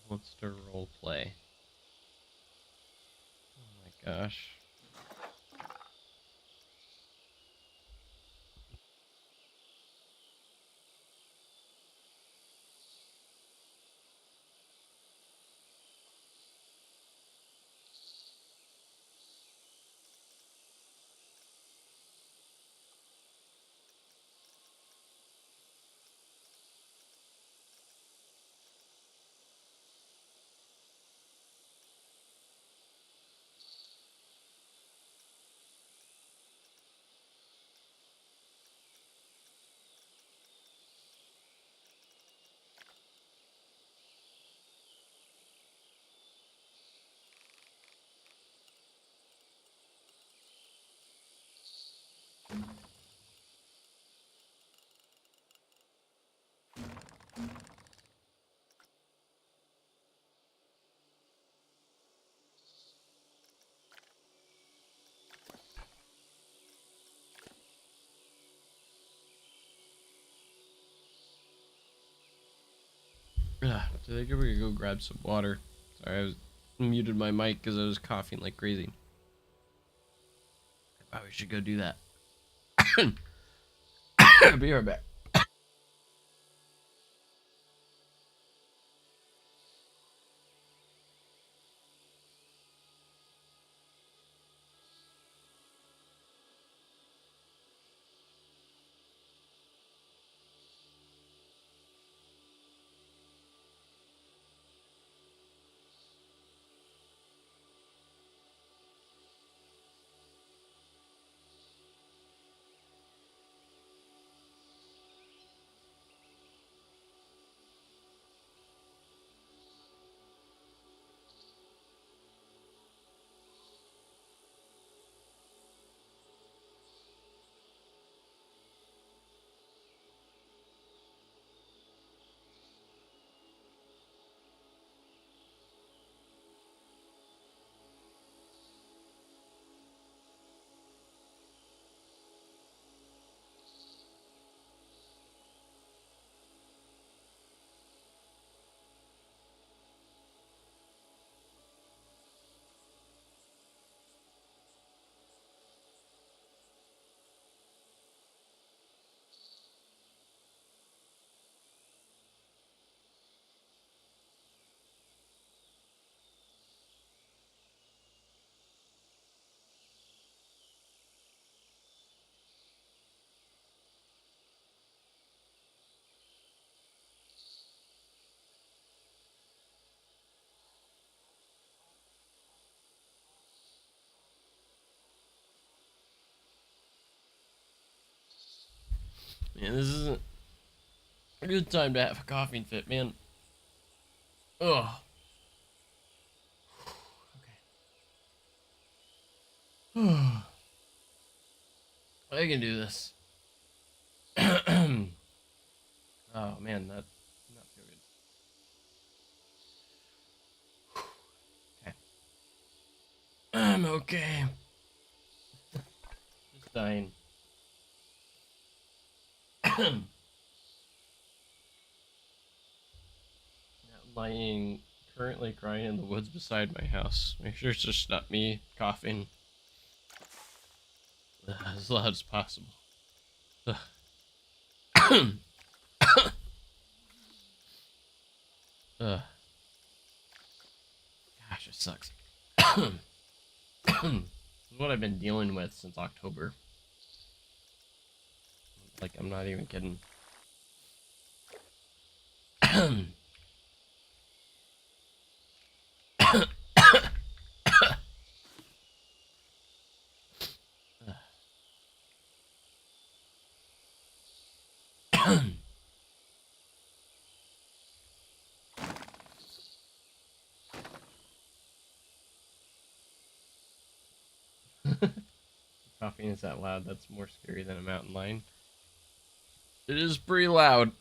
Wants to role play. Oh my gosh. So I think we're gonna go grab some water. Sorry, I was muted my mic because I was coughing like crazy. I probably should go do that. Be right back. Man, this isn't a good time to have a coughing fit, man. Ugh. Okay. I can do this. Oh man, that not feel good. Okay. I'm okay. Just dying. Lying, currently crying in the woods beside my house. Make sure it's just not me coughing as loud as possible. Ugh. Gosh, it sucks. This is what I've been dealing with since October. Like, I'm not even kidding. Coughing is that loud. That's more scary than a mountain lion. It is pretty loud.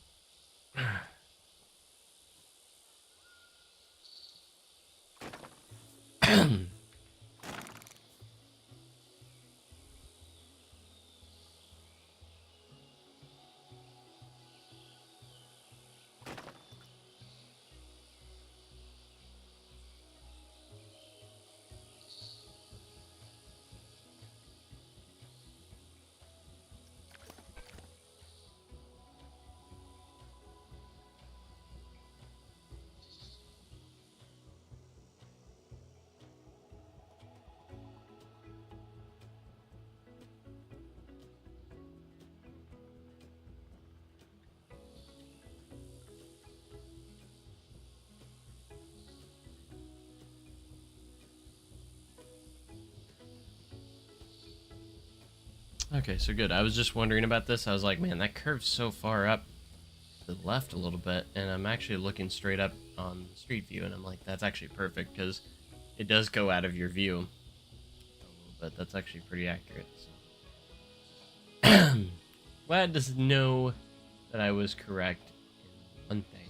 Okay, so good. I was just wondering about this. I was like, man, that curve's so far up to the left a little bit, and I'm actually looking straight up on Street View, and I'm like, that's actually perfect because it does go out of your view a little bit. That's actually pretty accurate. So. Glad to know that I was correct in one thing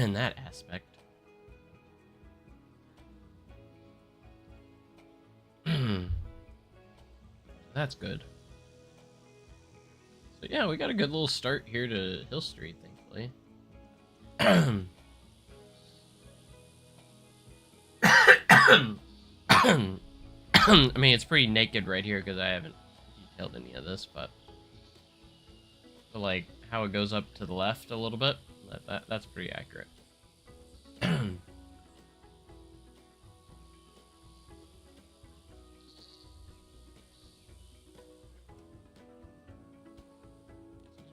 in that aspect. That's good. So yeah, we got a good little start here to Hill Street, thankfully. I mean, it's pretty naked right here because I haven't detailed any of this, but like how it goes up to the left a little bit, that's pretty accurate.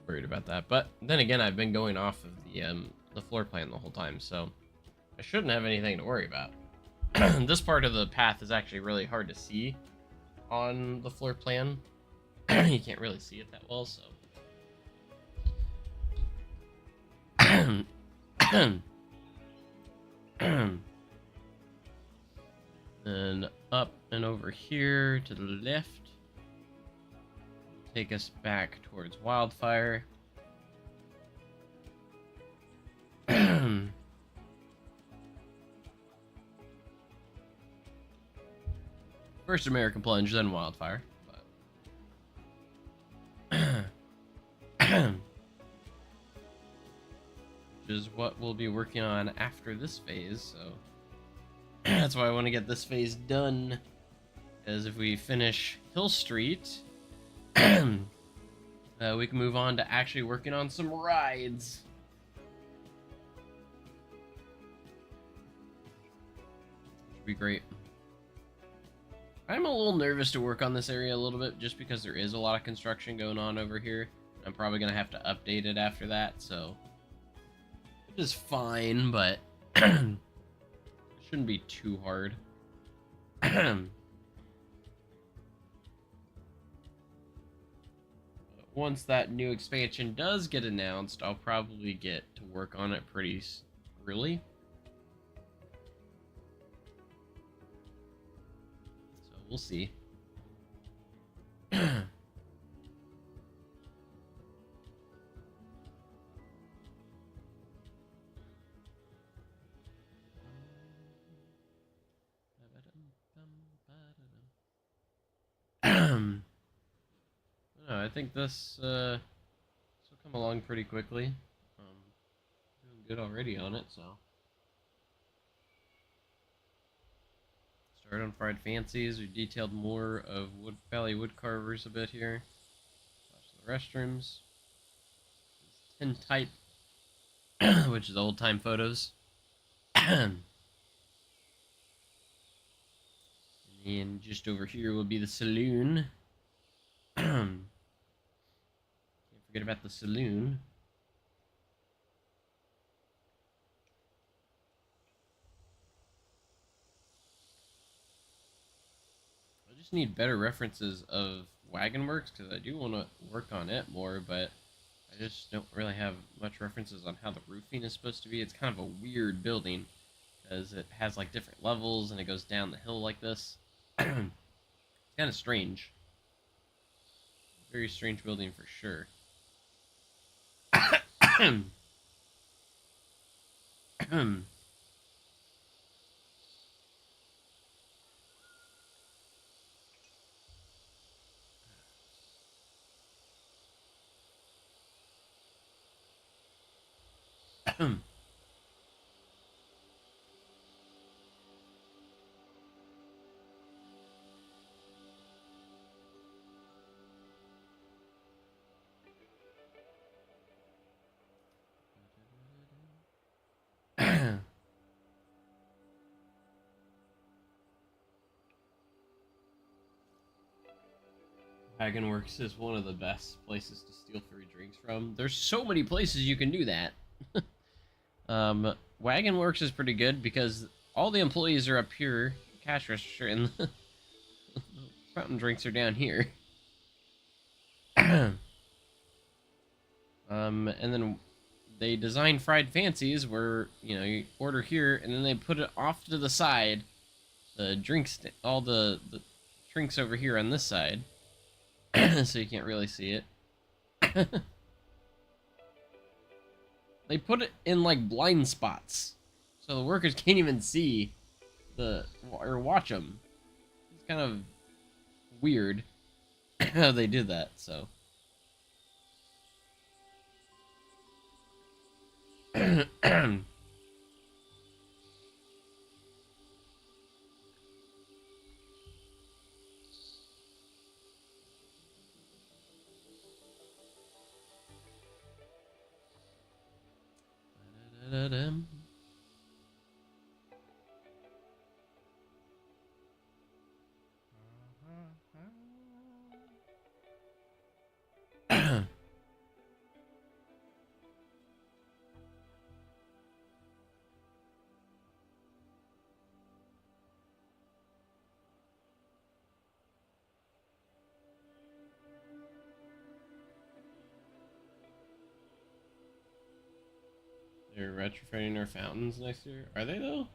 Worried about that, but then again, I've been going off of the floor plan the whole time, so I shouldn't have anything to worry about. This part of the path is actually really hard to see on the floor plan. You can't really see it that well, so. Then up and over here to the left. Take us back towards Wildfire. First American Plunge, then Wildfire. Which is what we'll be working on after this phase, so that's why I want to get this phase done. Because if we finish Hill Street, we can move on to actually working on some rides. Should be great. I'm a little nervous to work on this area a little bit just because there is a lot of construction going on over here. I'm probably going to have to update it after that, so it is fine, but it shouldn't be too hard. Once that new expansion does get announced, I'll probably get to work on it pretty early. So we'll see. I think this will come along pretty quickly. Doing good already on it, so. Start on Fried Fancies. We detailed more of Wood Valley Woodcarvers a bit here. The restrooms. Tin Type, which is old time photos. And just over here will be the saloon. Can't forget about the saloon. I just need better references of Wagon Works because I do want to work on it more, but I just don't really have much references on how the roofing is supposed to be. It's kind of a weird building because it has like different levels and it goes down the hill like this. It's kind of strange. Very strange building for sure. Wagon Works is one of the best places to steal free drinks from. There's so many places you can do that. Wagon Works is pretty good because all the employees are up here, cash register, and the fountain drinks are down here. And then they design Fried Fancies where, you know, you order here and then they put it off to the side. The drinks, all the drinks over here on this side. So you can't really see it. They put it in like blind spots, so the workers can't even see or watch them. It's kind of weird how they did that. So They're retrofitting their fountains next year. Are they though?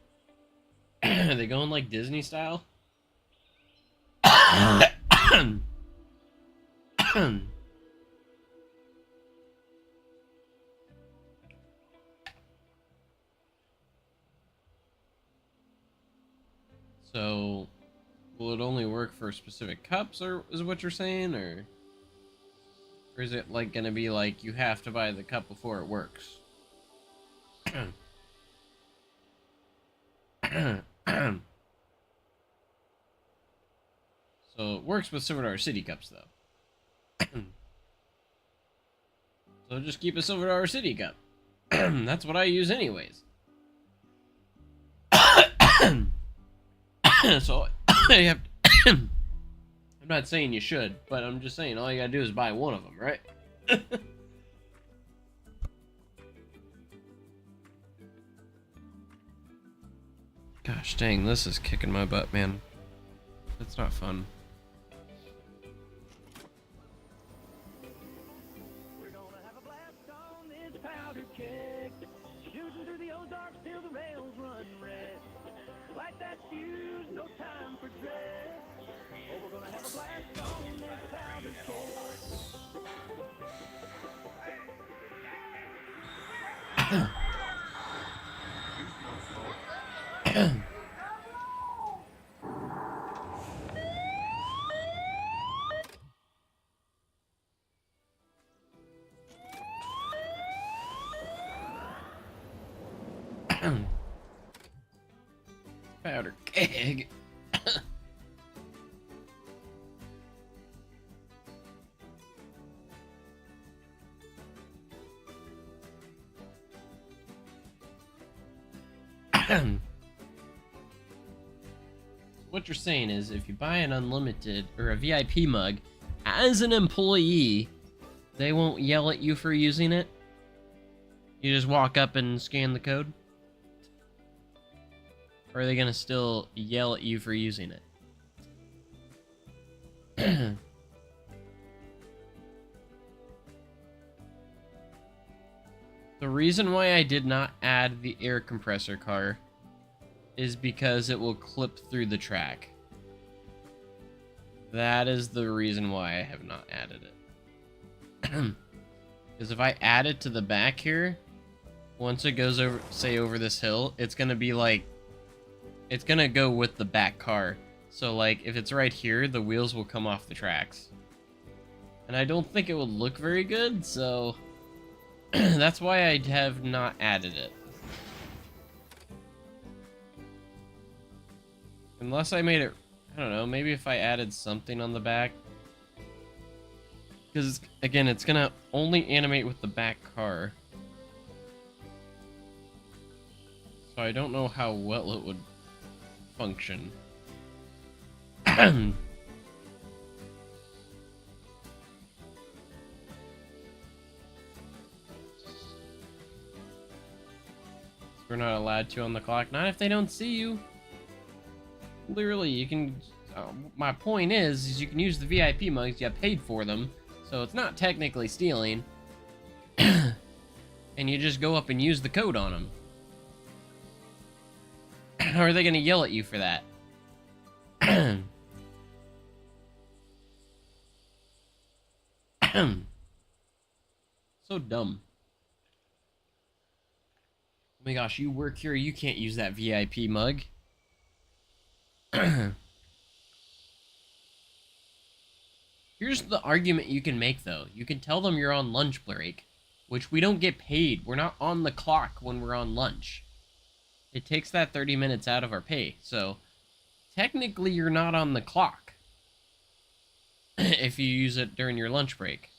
Are they going like Disney style? So, will it only work for specific cups, or is what you're saying, or is it like gonna be like you have to buy the cup before it works? So it works with Silver Dollar City cups, though. So just keep a Silver Dollar City cup. That's what I use anyways. So I have. I'm not saying you should, but I'm just saying all you gotta do is buy one of them, right? Gosh dang, this is kicking my butt, man. That's not fun. We're gonna have a blast on this powder keg. Shooting through the Ozarks till the rails run red. Like that fuse, no time for dread. Oh, we're gonna have a blast on this powder keg. Powder keg. What you're saying is if you buy an unlimited or a VIP mug as an employee, they won't yell at you for using it? You just walk up and scan the code? Or are they gonna still yell at you for using it? The reason why I did not add the air compressor car is because it will clip through the track. That is the reason why I have not added it. Because if I add it to the back here, once it goes over, say over this hill, it's gonna be like, it's gonna go with the back car. So like, if it's right here, the wheels will come off the tracks. And I don't think it would look very good, so that's why I have not added it. Unless I made it, I don't know, maybe if I added something on the back. Because, again, it's gonna only animate with the back car. So I don't know how well it would function. We're not allowed to on the clock. Not if they don't see you. Literally, you can... my point is you can use the VIP mugs. You paid for them. So it's not technically stealing. And you just go up and use the code on them. How are they going to yell at you for that? So dumb. Oh my gosh, you work here, you can't use that VIP mug. Here's the argument you can make, though. You can tell them you're on lunch break, which we don't get paid. We're not on the clock when we're on lunch. It takes that 30 minutes out of our pay. So technically you're not on the clock if you use it during your lunch break.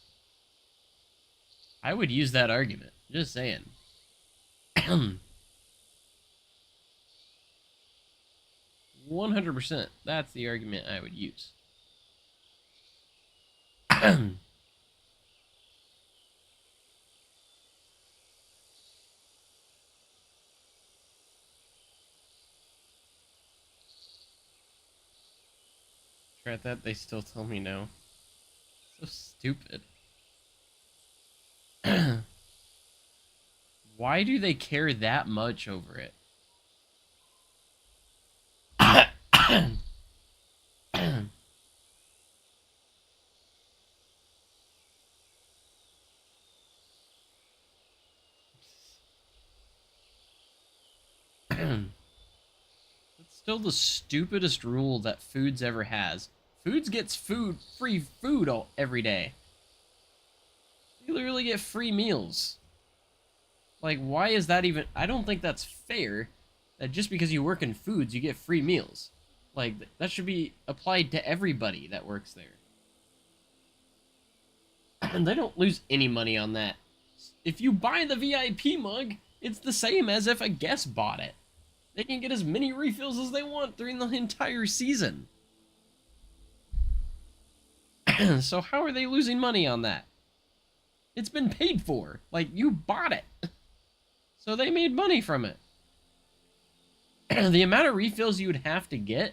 I would use that argument. Just saying. 100%. That's the argument I would use. Try that, they still tell me no. So stupid. Why do they care that much over it? It's still the stupidest rule that Foods ever has. Foods gets free food every day. You literally get free meals. Like, why is that even... I don't think that's fair that just because you work in Foods, you get free meals. Like, that should be applied to everybody that works there. And they don't lose any money on that. If you buy the VIP mug, it's the same as if a guest bought it. They can get as many refills as they want during the entire season. So how are they losing money on that? It's been paid for. Like, you bought it. So they made money from it. The amount of refills you would have to get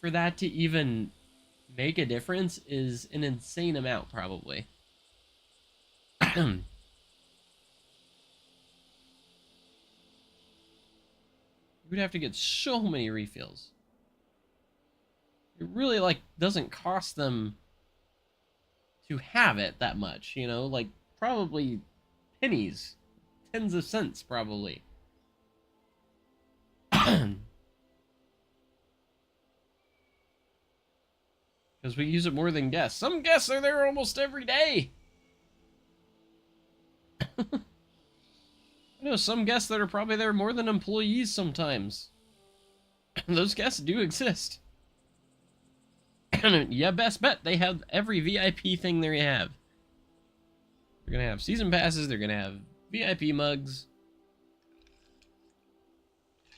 for that to even make a difference is an insane amount, probably. You would have to get so many refills. It really, like, doesn't cost them to have it that much, you know? Like, probably pennies. Tens of cents, probably. Because we use it more than guests. Some guests are there almost every day. I know some guests that are probably there more than employees sometimes. Those guests do exist. Yeah, best bet they have every VIP thing they have. They're gonna have season passes, they're gonna have VIP mugs.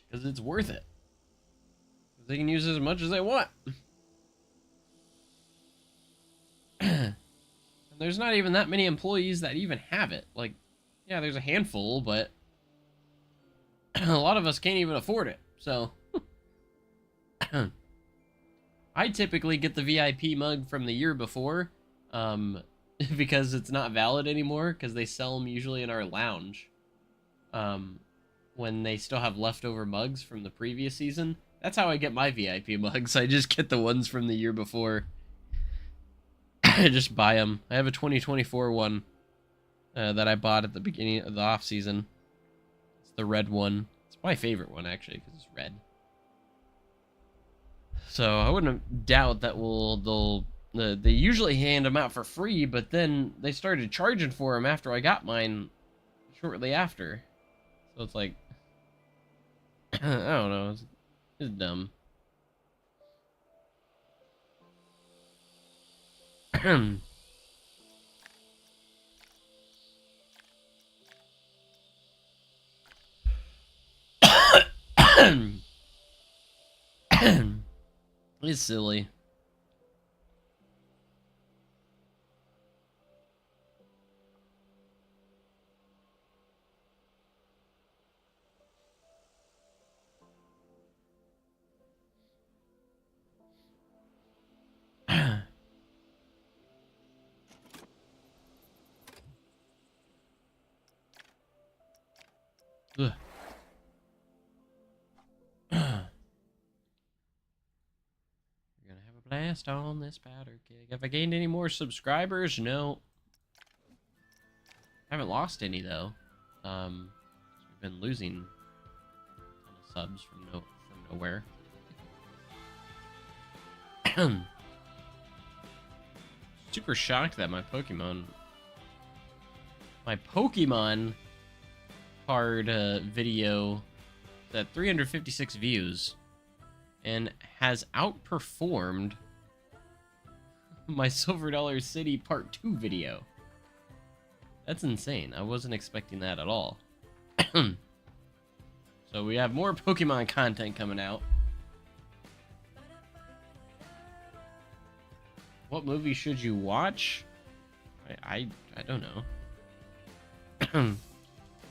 Because it's worth it. They can use as much as they want. And there's not even that many employees that even have it. Like, yeah, there's a handful, but a lot of us can't even afford it. So I typically get the VIP mug from the year before, because it's not valid anymore, because they sell them usually in our lounge. When they still have leftover mugs from the previous season. That's how I get my VIP mugs. I just get the ones from the year before. I just buy them. I have a 2024 one that I bought at the beginning of the off season. It's the red one. It's my favorite one, actually, because it's red. So I wouldn't doubt that they usually hand them out for free, but then they started charging for them after I got mine shortly after. So it's like, I don't know, it's dumb. It's silly. Ugh. We're gonna have a blast on this powder keg. Have I gained any more subscribers? No. I haven't lost any though. We've been losing a ton of subs from nowhere. Super shocked that my Pokemon My Pokemon card video is at 356 views and has outperformed my Silver Dollar City Part 2 video. That's insane. I wasn't expecting that at all. So we have more Pokemon content coming out. What movie should you watch? I don't know.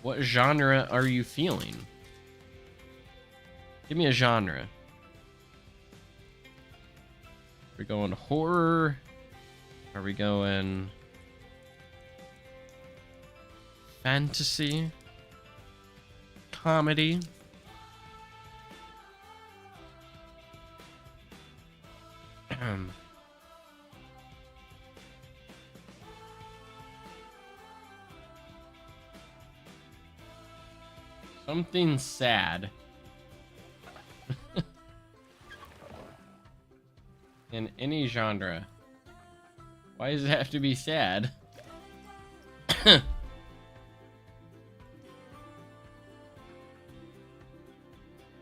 What genre are you feeling? Give me a genre. We're going horror. Are we going fantasy? Comedy? Something sad. In any genre. Why does it have to be sad?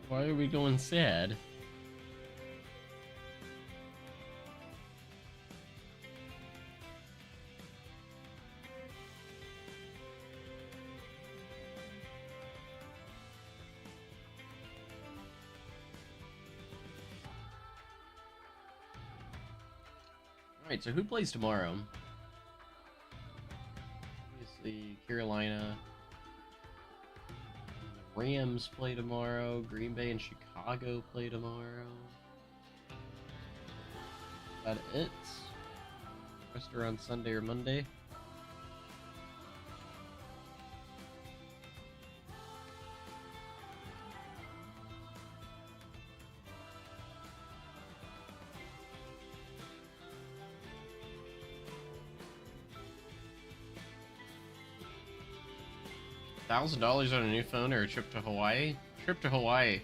Why are we going sad? Alright, so who plays tomorrow? Obviously, Carolina. The Rams play tomorrow. Green Bay and Chicago play tomorrow. Is that it? Rest are on Sunday or Monday. $1,000 on a new phone or a trip to Hawaii? Trip to Hawaii.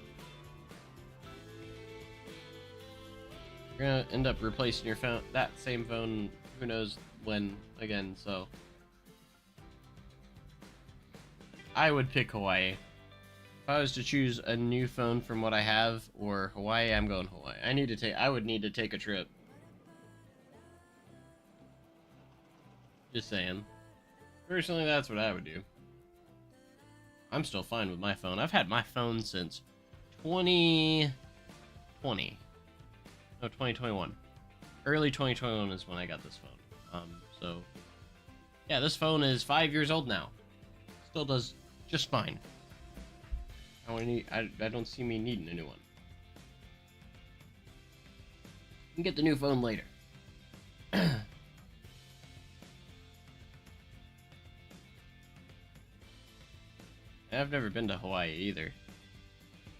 You're gonna end up replacing your phone, that same phone, who knows when again, so. I would pick Hawaii. If I was to choose a new phone from what I have or Hawaii, I'm going Hawaii. I would need to take a trip. Just saying. Personally, that's what I would do. I'm still fine with my phone. I've had my phone since 2020. No, 2021. Early 2021 is when I got this phone. So yeah, this phone is 5 years old now. Still does just fine. I don't see me needing a new one. You can get the new phone later. I've never been to Hawaii either.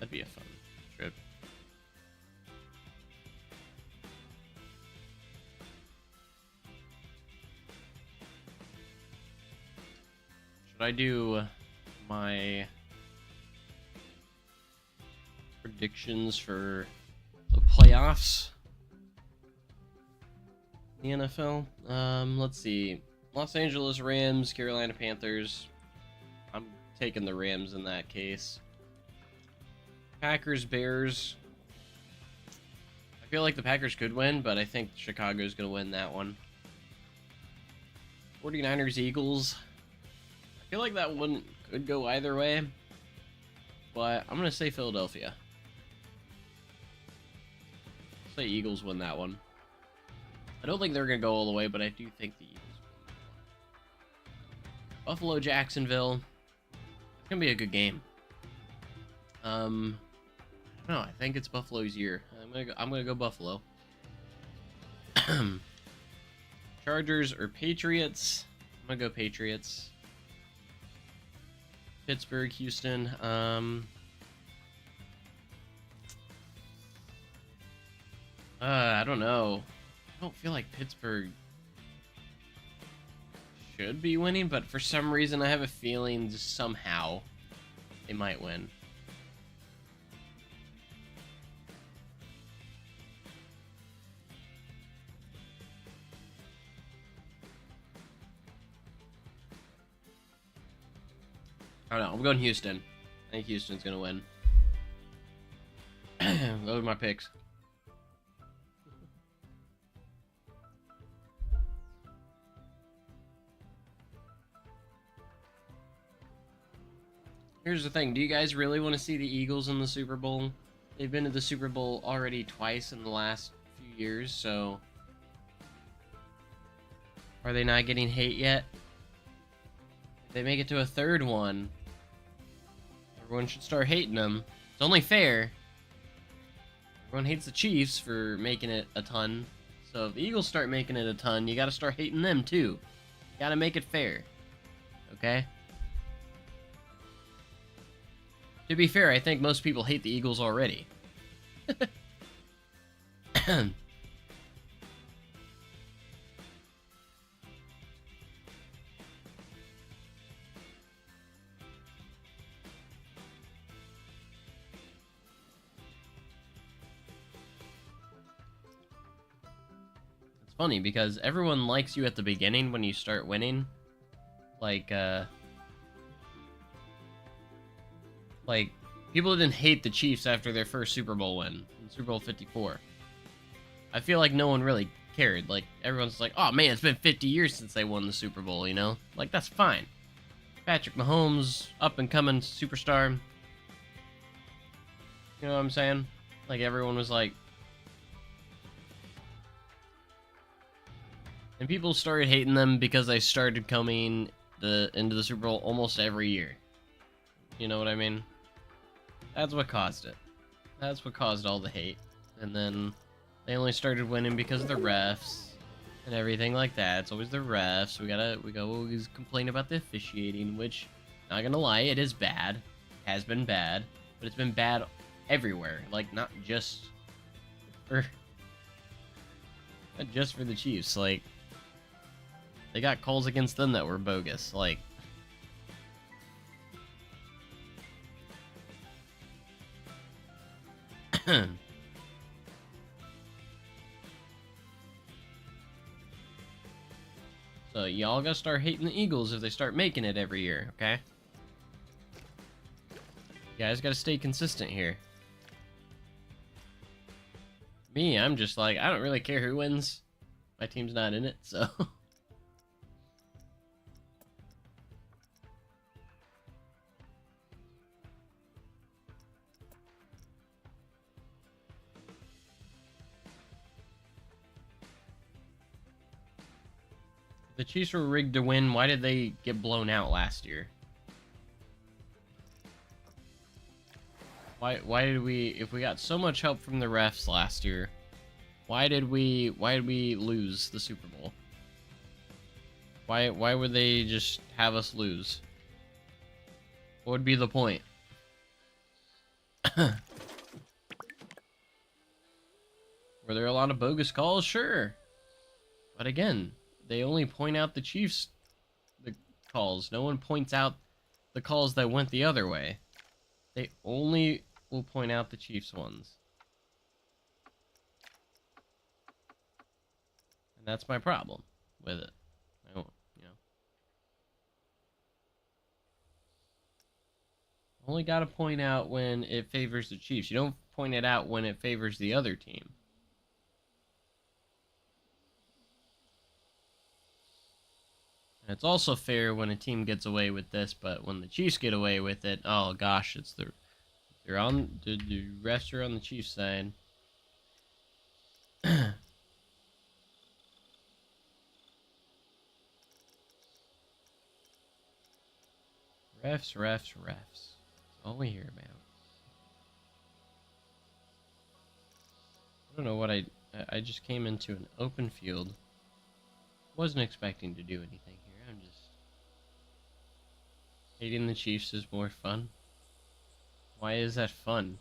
That'd be a fun trip. Should I do my predictions for the playoffs in the NFL? Let's see. Los Angeles Rams, Carolina Panthers. I'm taking the Rams in that case. Packers, Bears. I feel like the Packers could win, but I think Chicago's going to win that one. 49ers, Eagles. I feel like that one could go either way, but I'm going to say Philadelphia. I'll say Eagles win that one. I don't think they're going to go all the way, but I do think the Eagles will. Buffalo, Jacksonville. It's gonna be a good game. I don't know. I think it's Buffalo's year. I'm gonna go Buffalo. Chargers or Patriots? I'm gonna go Patriots. Pittsburgh, Houston. I don't know. I don't feel like Pittsburgh should be winning, but for some reason I have a feeling just somehow they might win. I don't know. I'm going Houston. I think Houston's gonna win. Those are my picks. Here's the thing. Do you guys really want to see the Eagles in the Super Bowl? They've been to the Super Bowl already twice in the last few years, so... Are they not getting hate yet? If they make it to a third one, everyone should start hating them. It's only fair. Everyone hates the Chiefs for making it a ton. So if the Eagles start making it a ton, you gotta start hating them too. You gotta make it fair. Okay? To be fair, I think most people hate the Eagles already. It's funny because everyone likes you at the beginning when you start winning. Like people didn't hate the Chiefs after their first Super Bowl win, Super Bowl 54. I feel like no one really cared. Like, everyone's like, oh man, it's been 50 years since they won the Super Bowl, you know? Like, that's fine. Patrick Mahomes, up-and-coming superstar. You know what I'm saying? Like, everyone was like... And people started hating them because they started coming into the Super Bowl almost every year. You know what I mean? That's what caused it. That's what caused all the hate. And then they only started winning because of the refs and everything like that. It's always the refs. We always complain about the officiating, which, not gonna lie, it is bad. It has been bad, but it's been bad everywhere. Like, not just for the Chiefs. Like, they got calls against them that were bogus. Like, so y'all gotta start hating the Eagles if they start making it every year, okay? You guys gotta stay consistent here. Me, I'm just like, I don't really care who wins. My team's not in it, so... The Chiefs were rigged to win. Why did they get blown out last year? Why did we, if we got so much help from the refs last year, why did we lose the Super Bowl? Why would they just have us lose? What would be the point? Were there a lot of bogus calls? Sure. But again, they only point out the Chiefs' the calls. No one points out the calls that went the other way. They only will point out the Chiefs' ones. And that's my problem with it. I don't, you know. Only got to point out when it favors the Chiefs. You don't point it out when it favors the other team. And it's also fair when a team gets away with this, but when the Chiefs get away with it, oh gosh, it's the refs are on the Chiefs' side. Refs. That's all we hear about. I don't know what I just came into an open field. Wasn't expecting to do anything here. I'm just hating the Chiefs is more fun. Why is that fun?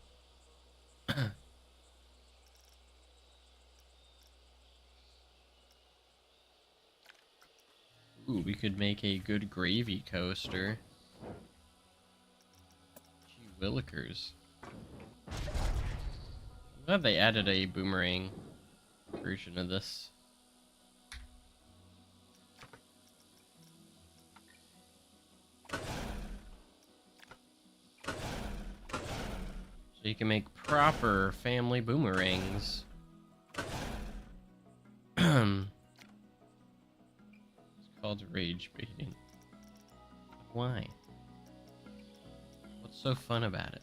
Ooh, we could make a good gravy coaster. Gee willikers. I'm glad they added a boomerang version of this. So you can make proper family boomerangs. It's called rage baiting. Why? What's so fun about it?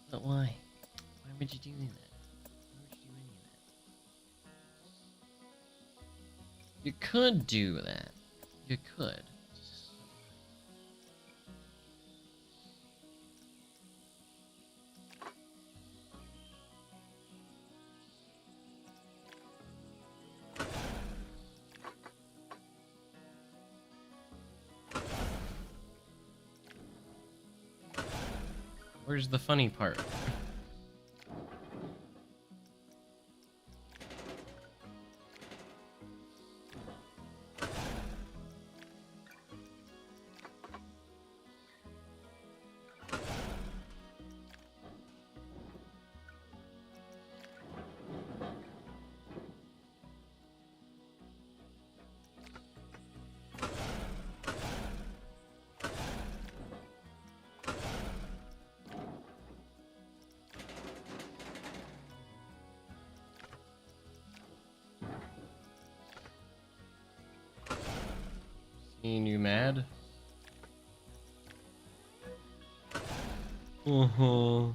But why? Why would you do that? Why would you do any of that? You could do that. You could. Where's the funny part? Seeing you mad? Uh-huh.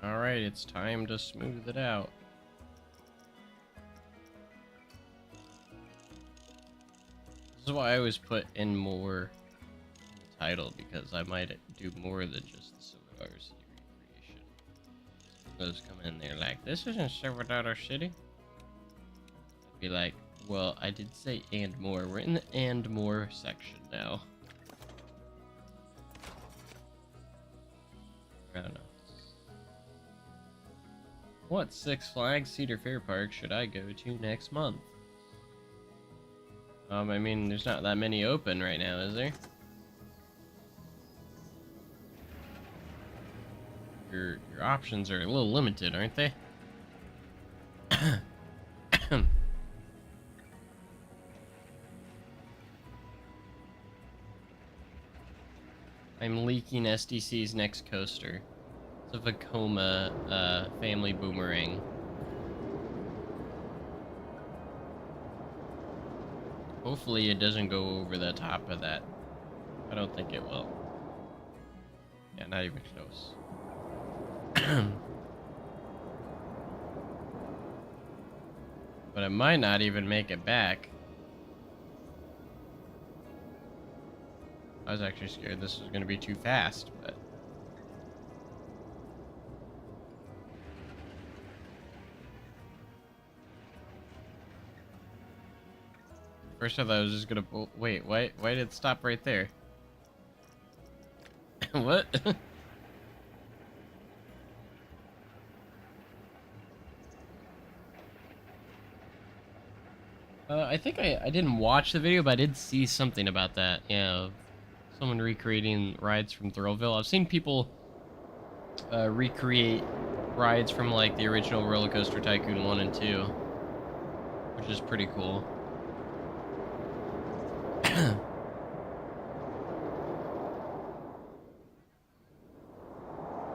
Alright, it's time to smooth it out. This is why I always put in more in the title, because I might do more than just the Silver Dollar City recreation. Those come in there like, this isn't Silver Dollar City. I'd be like, well, I did say and more. We're in the and more section now. I don't know. What Six Flags Cedar Fair Park should I go to next month? I mean, there's not that many open right now, is there? Your options are a little limited, aren't they? I'm leaking SDC's next coaster. It's a Vekoma family boomerang. Hopefully it doesn't go over the top of that. I don't think it will. Yeah, not even close. But it might not even make it back. I was actually scared this was going to be too fast, but... First I thought I was just gonna wait, why did it stop right there? What? I think I didn't watch the video, but I did see something about that. Yeah, someone recreating rides from Thrillville. I've seen people recreate rides from like the original Roller Coaster Tycoon 1 and 2, which is pretty cool.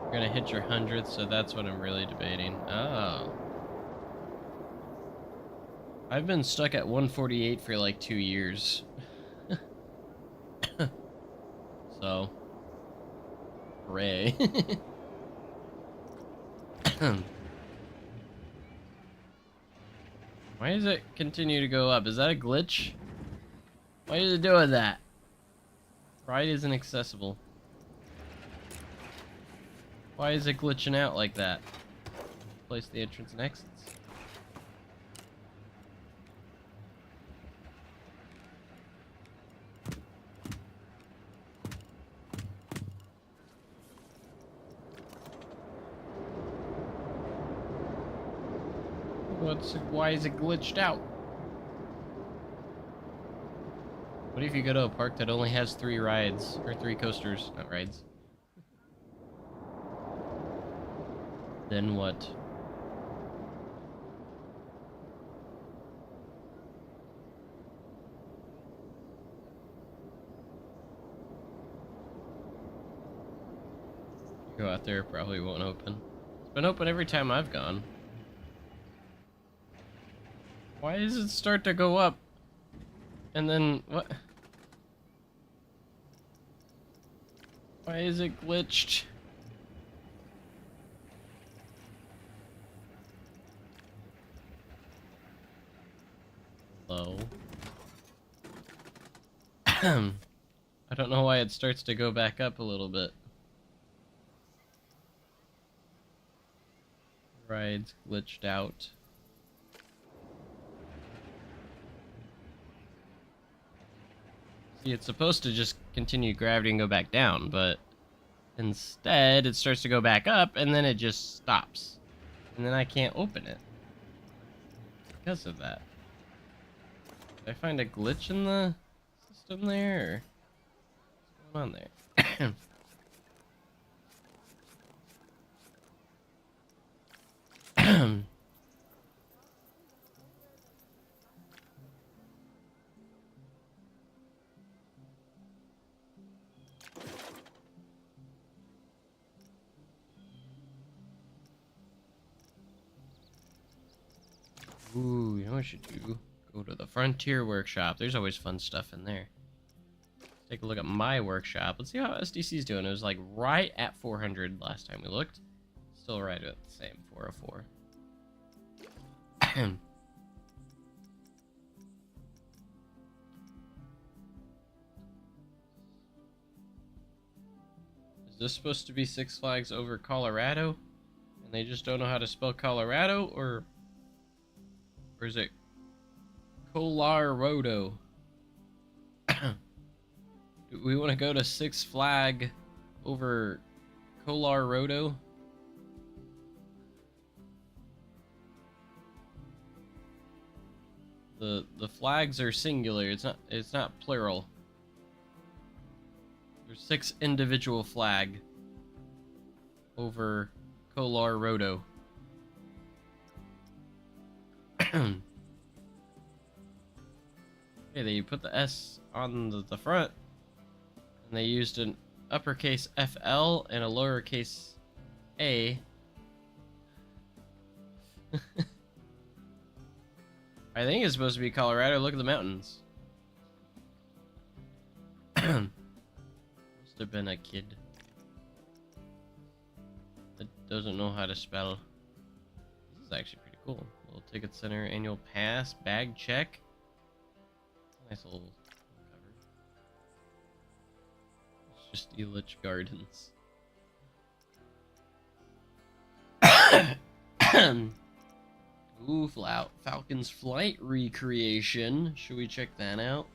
You're gonna hit your 100th, so that's what I'm really debating. Oh. I've been stuck at 148 for like 2 years. So. Hooray. Why does it continue to go up? Is that a glitch? Why is it doing that? Ride isn't accessible. Why is it glitching out like that? Place the entrance and exits. Why is it glitched out? What if you go to a park that only has 3 rides, or 3 coasters, not rides? Then what? Go out there, probably won't open. It's been open every time I've gone. Why does it start to go up? And then, what? Why is it glitched? Low. I don't know why it starts to go back up a little bit. Rides glitched out. See, it's supposed to just continue gravity and go back down, but instead it starts to go back up and then it just stops. And then I can't open it because of that. Did I find a glitch in the system there? Or what's going on there? Ooh, you know what I should do? Go to the Frontier Workshop. There's always fun stuff in there. Take a look at my workshop. Let's see how SDC's doing. It was like right at 400 last time we looked. Still right at the same, 404. Is this supposed to be Six Flags Over Colorado? And they just don't know how to spell Colorado? Or is it Colorado? Do we want to go to Six Flag over Colorado? The flags are singular. It's not plural. There's 6 individual flag over Colorado. Okay, they put the S on the front, and they used an uppercase FL and a lowercase a. I think it's supposed to be Colorado. Look at the mountains. Must have been a kid that doesn't know how to spell. This is actually pretty cool. Little ticket center, annual pass, bag check. Nice little cover. It's just Elitch Gardens. Ooh, Falcon's Flight recreation. Should we check that out?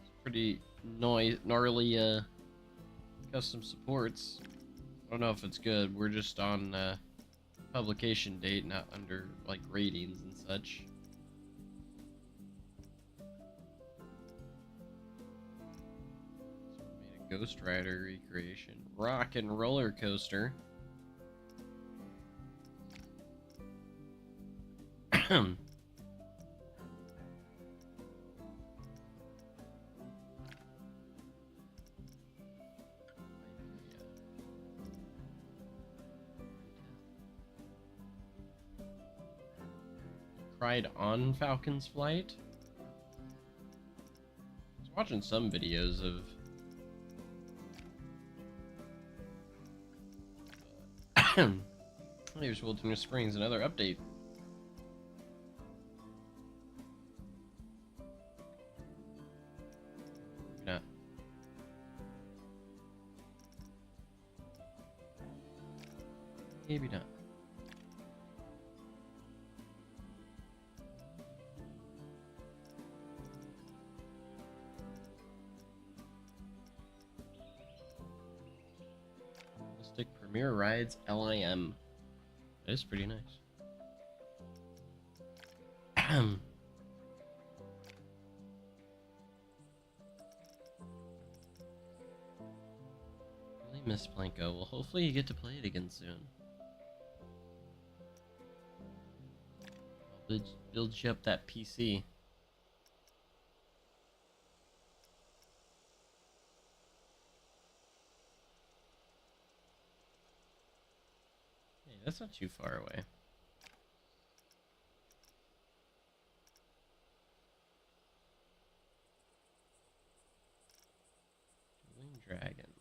It's pretty gnarly custom supports. I don't know if it's good. We're just on publication date, not under like ratings and such. Made a Ghost Rider recreation. Rock and roller coaster. Cried on Falcon's Flight. I was watching some videos of here's Wilderness Springs, another update. Not. Maybe not. Premier Rides LIM. That is pretty nice. Miss Planko. Well, hopefully you get to play it again soon. I'll build you up that PC. Hey, that's not too far away. Dueling Dragons.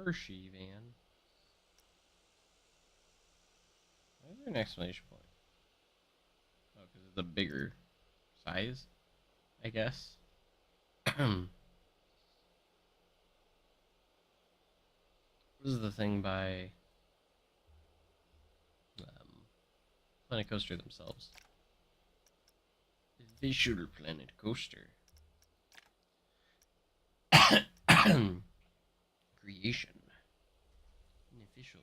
Hershey van. Why is there an exclamation point? Oh, because it's a bigger size, I guess. This is the thing by Planet Coaster themselves. Visual Planet Coaster. Creation. An official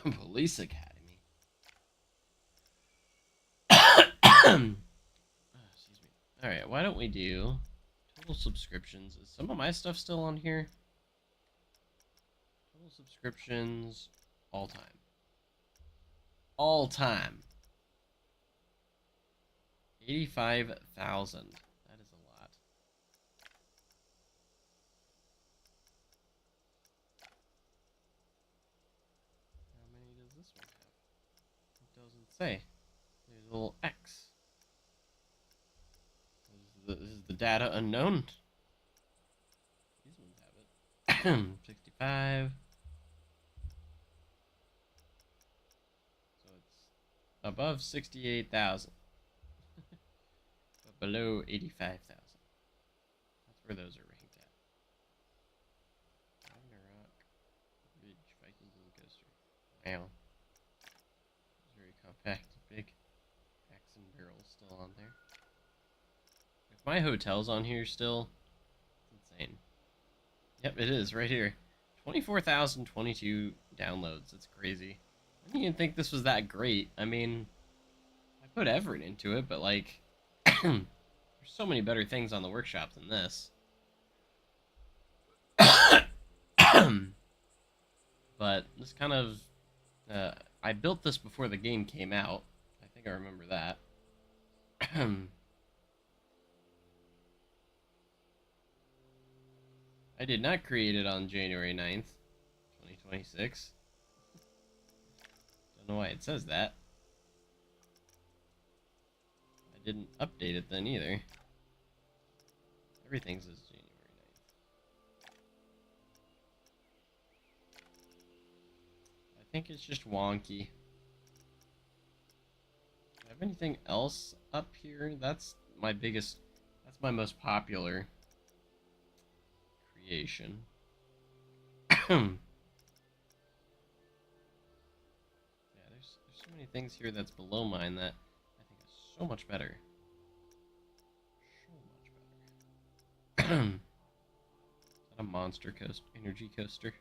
one. Police Academy. Excuse me. Alright, why don't we do total subscriptions? Is some of my stuff still on here? Total subscriptions all time. All time. 85,000. That is a lot. How many does this one have? It doesn't say. There's a little X. This is the data unknown. These ones have it. 65. So it's above 68,000. But below 85,000. That's where those are ranked at. Ragnarok Ridge Viking Boom Coaster. Wow. It's very compact, big. Axe and barrel still on there. If my hotel's on here still, it's insane. Yep, it is right here. 24,022 downloads. That's crazy. I didn't even think this was that great. I mean, I put effort into it, but like, there's so many better things on the workshop than this. But this kind of, I built this before the game came out. I think I remember that. I did not create it on January 9th, 2026. Don't know why it says that. I didn't update it then either. Everything says January 9th. I think it's just wonky. Do I have anything else up here? That's my biggest, that's my most popular creation. Yeah, there's so many things here that's below mine that I think is so much better. So much better. Is that a monster coaster? Energy coaster?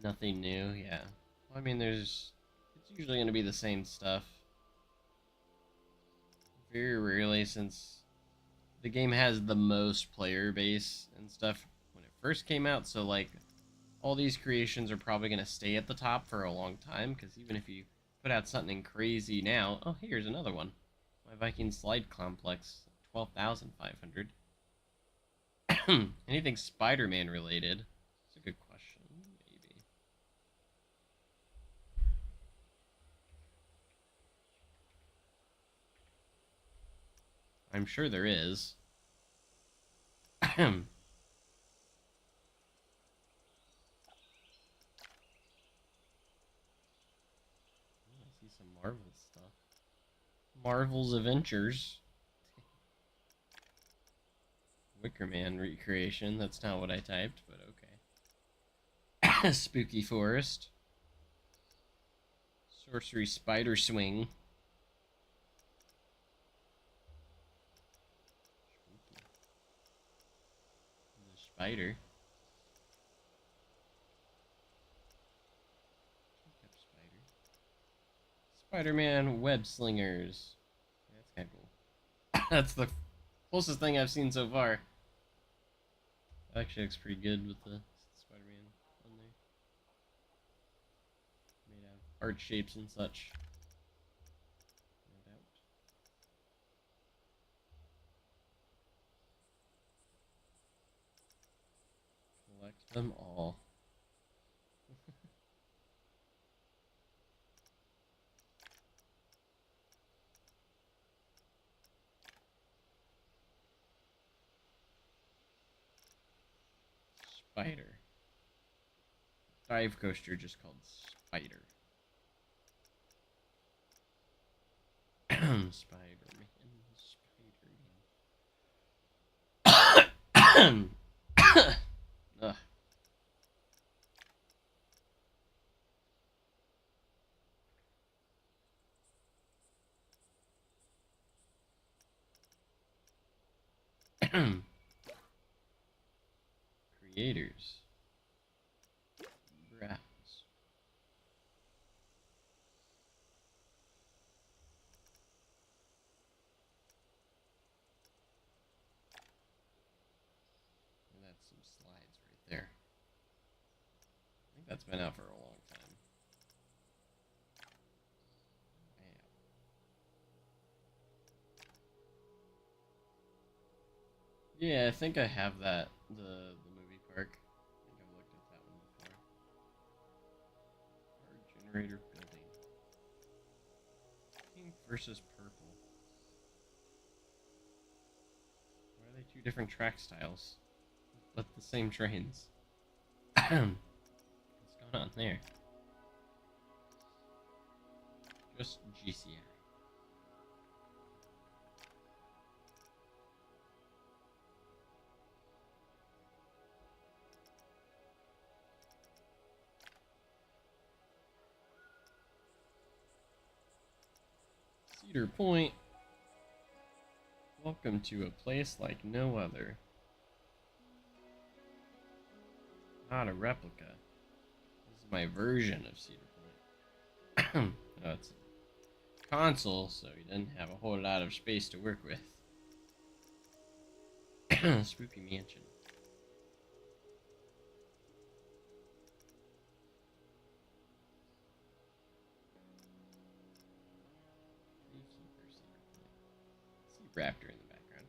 Nothing new, yeah. Well, I mean, it's usually going to be the same stuff. Very rarely, since the game has the most player base and stuff when it first came out, so like all these creations are probably going to stay at the top for a long time, because even if you put out something crazy now, oh, here's another one. My Viking Slide Complex, 12,500. Anything Spider-Man related? That's a good question. Maybe. I'm sure there is. I see some Marvel stuff. Marvel's Adventures. Wicker Man recreation. That's not what I typed, but okay. Spooky Forest. Sorcery Spider Swing. Spooky. The spider. Spider. Spider-Man Web Slingers. That's kind of cool. That's the closest thing I've seen so far. Actually looks pretty good with the Spider-Man on there. Made out of art shapes and such. No doubt. Collect them all. Spider. Dive coaster just called Spider. Spider-Man. Spider-Man. Ugh. Creators. Browse. And that's some slides right there. I think that's been out for a long time. Yeah, I think I have that, the movie park. I think I've looked at that one before. Card generator building. Pink versus purple. Why are they two different track styles? But the same trains. What's going on there? Just GCI. Cedar Point. Welcome to a place like no other. Not a replica. This is my version of Cedar Point. Oh, it's a console, so he didn't have a whole lot of space to work with. Spooky Mansion. See Raptor in the background.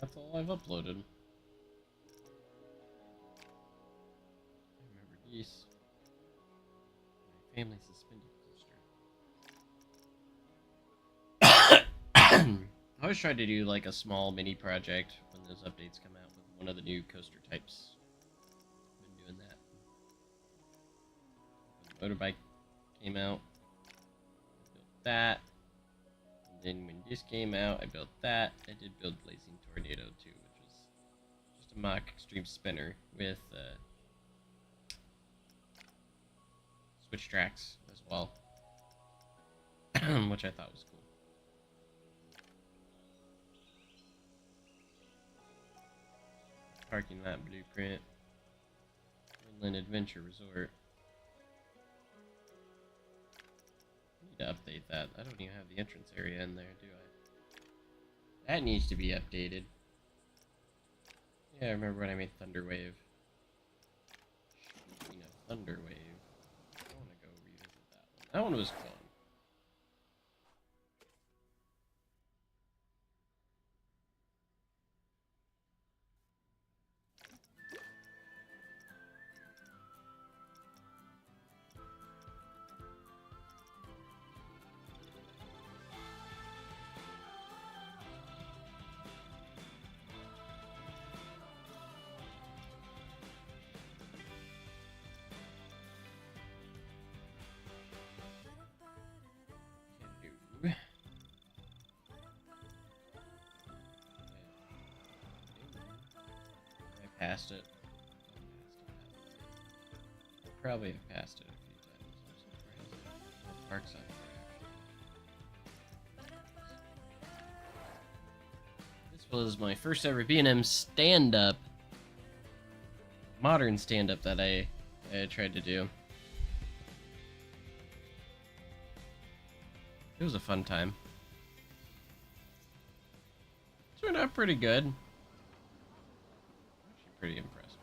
That's all I've uploaded. I remember these. My family suspended coaster. I always try to do like a small mini project when those updates come out with one of the new coaster types. I've been doing that. When the motorbike came out, I built that. Then when this came out, I built that. I did build Blazing Tornado too, which was just a mock extreme spinner with switch tracks as well, which I thought was cool. Parking lot blueprint. Inland Adventure Resort. I need to update that. I don't even have the entrance area in there, do I? That needs to be updated. Yeah, I remember when I made Thunderwave. Speaking of Thunderwave, I want to go revisit that one. That one was fun. I passed it. Probably have passed it a few times. I'm surprised. Parks on This was my first ever B&M stand-up, modern stand-up that I tried to do. It was a fun time. Turned out pretty good. Actually pretty impressed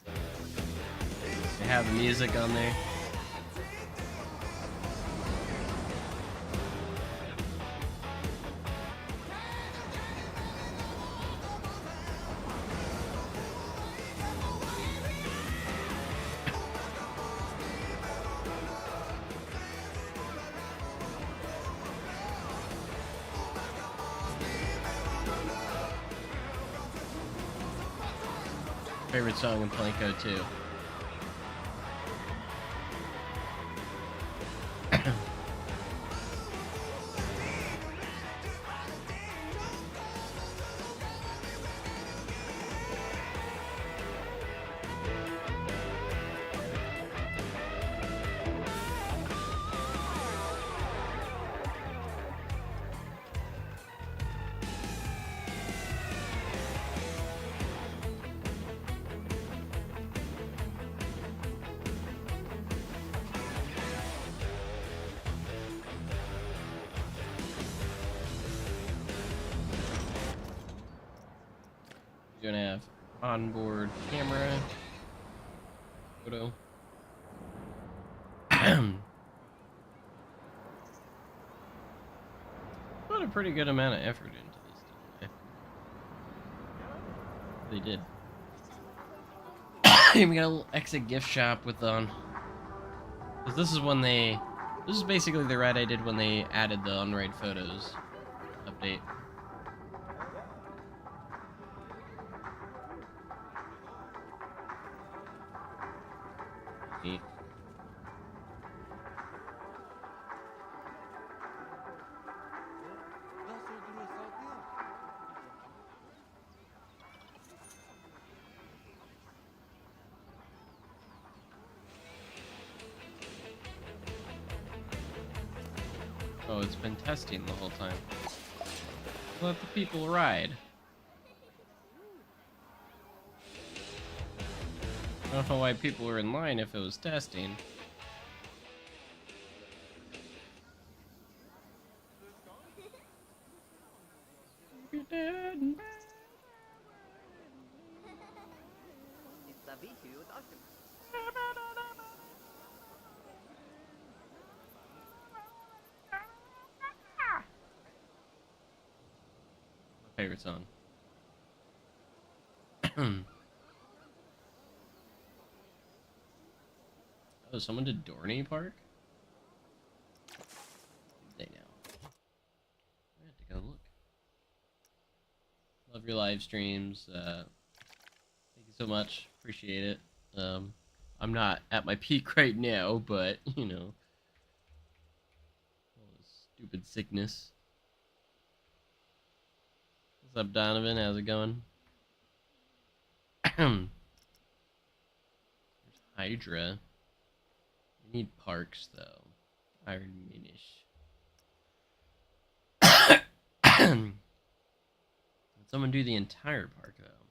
with this. They have the music on there. Favorite song in Planko too. You're gonna have onboard camera, photo. Put a pretty good amount of effort into this, didn't they? They did. We got a little exit gift shop with on. Cause this is when they. This is basically the ride I did when they added the on-ride photos update. Neat. Oh, it's been testing the whole time. Let the people ride. I don't know why people were in line if it was testing. My favorite song. Oh, someone did Dorney Park? They know. I have to go look. Love your live streams. Thank you so much. Appreciate it. I'm not at my peak right now, but you know, all this stupid sickness. What's up, Donovan? How's it going? There's Hydra. We need parks, though. Iron Minish. Can someone do the entire park, though?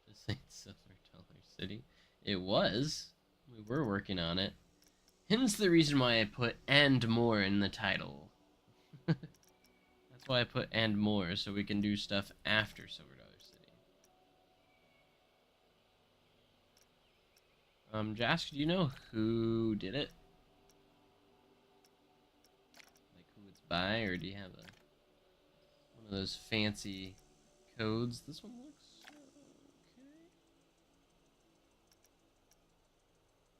This ain't Silver Dollar City. It was. We were working on it. Hence the reason why I put "and more" in the title. That's why I put "and more," so we can do stuff after Silver Dollar City. Jask, do you know who did it? Like who it's by, or do you have one of those fancy codes? This one looks okay.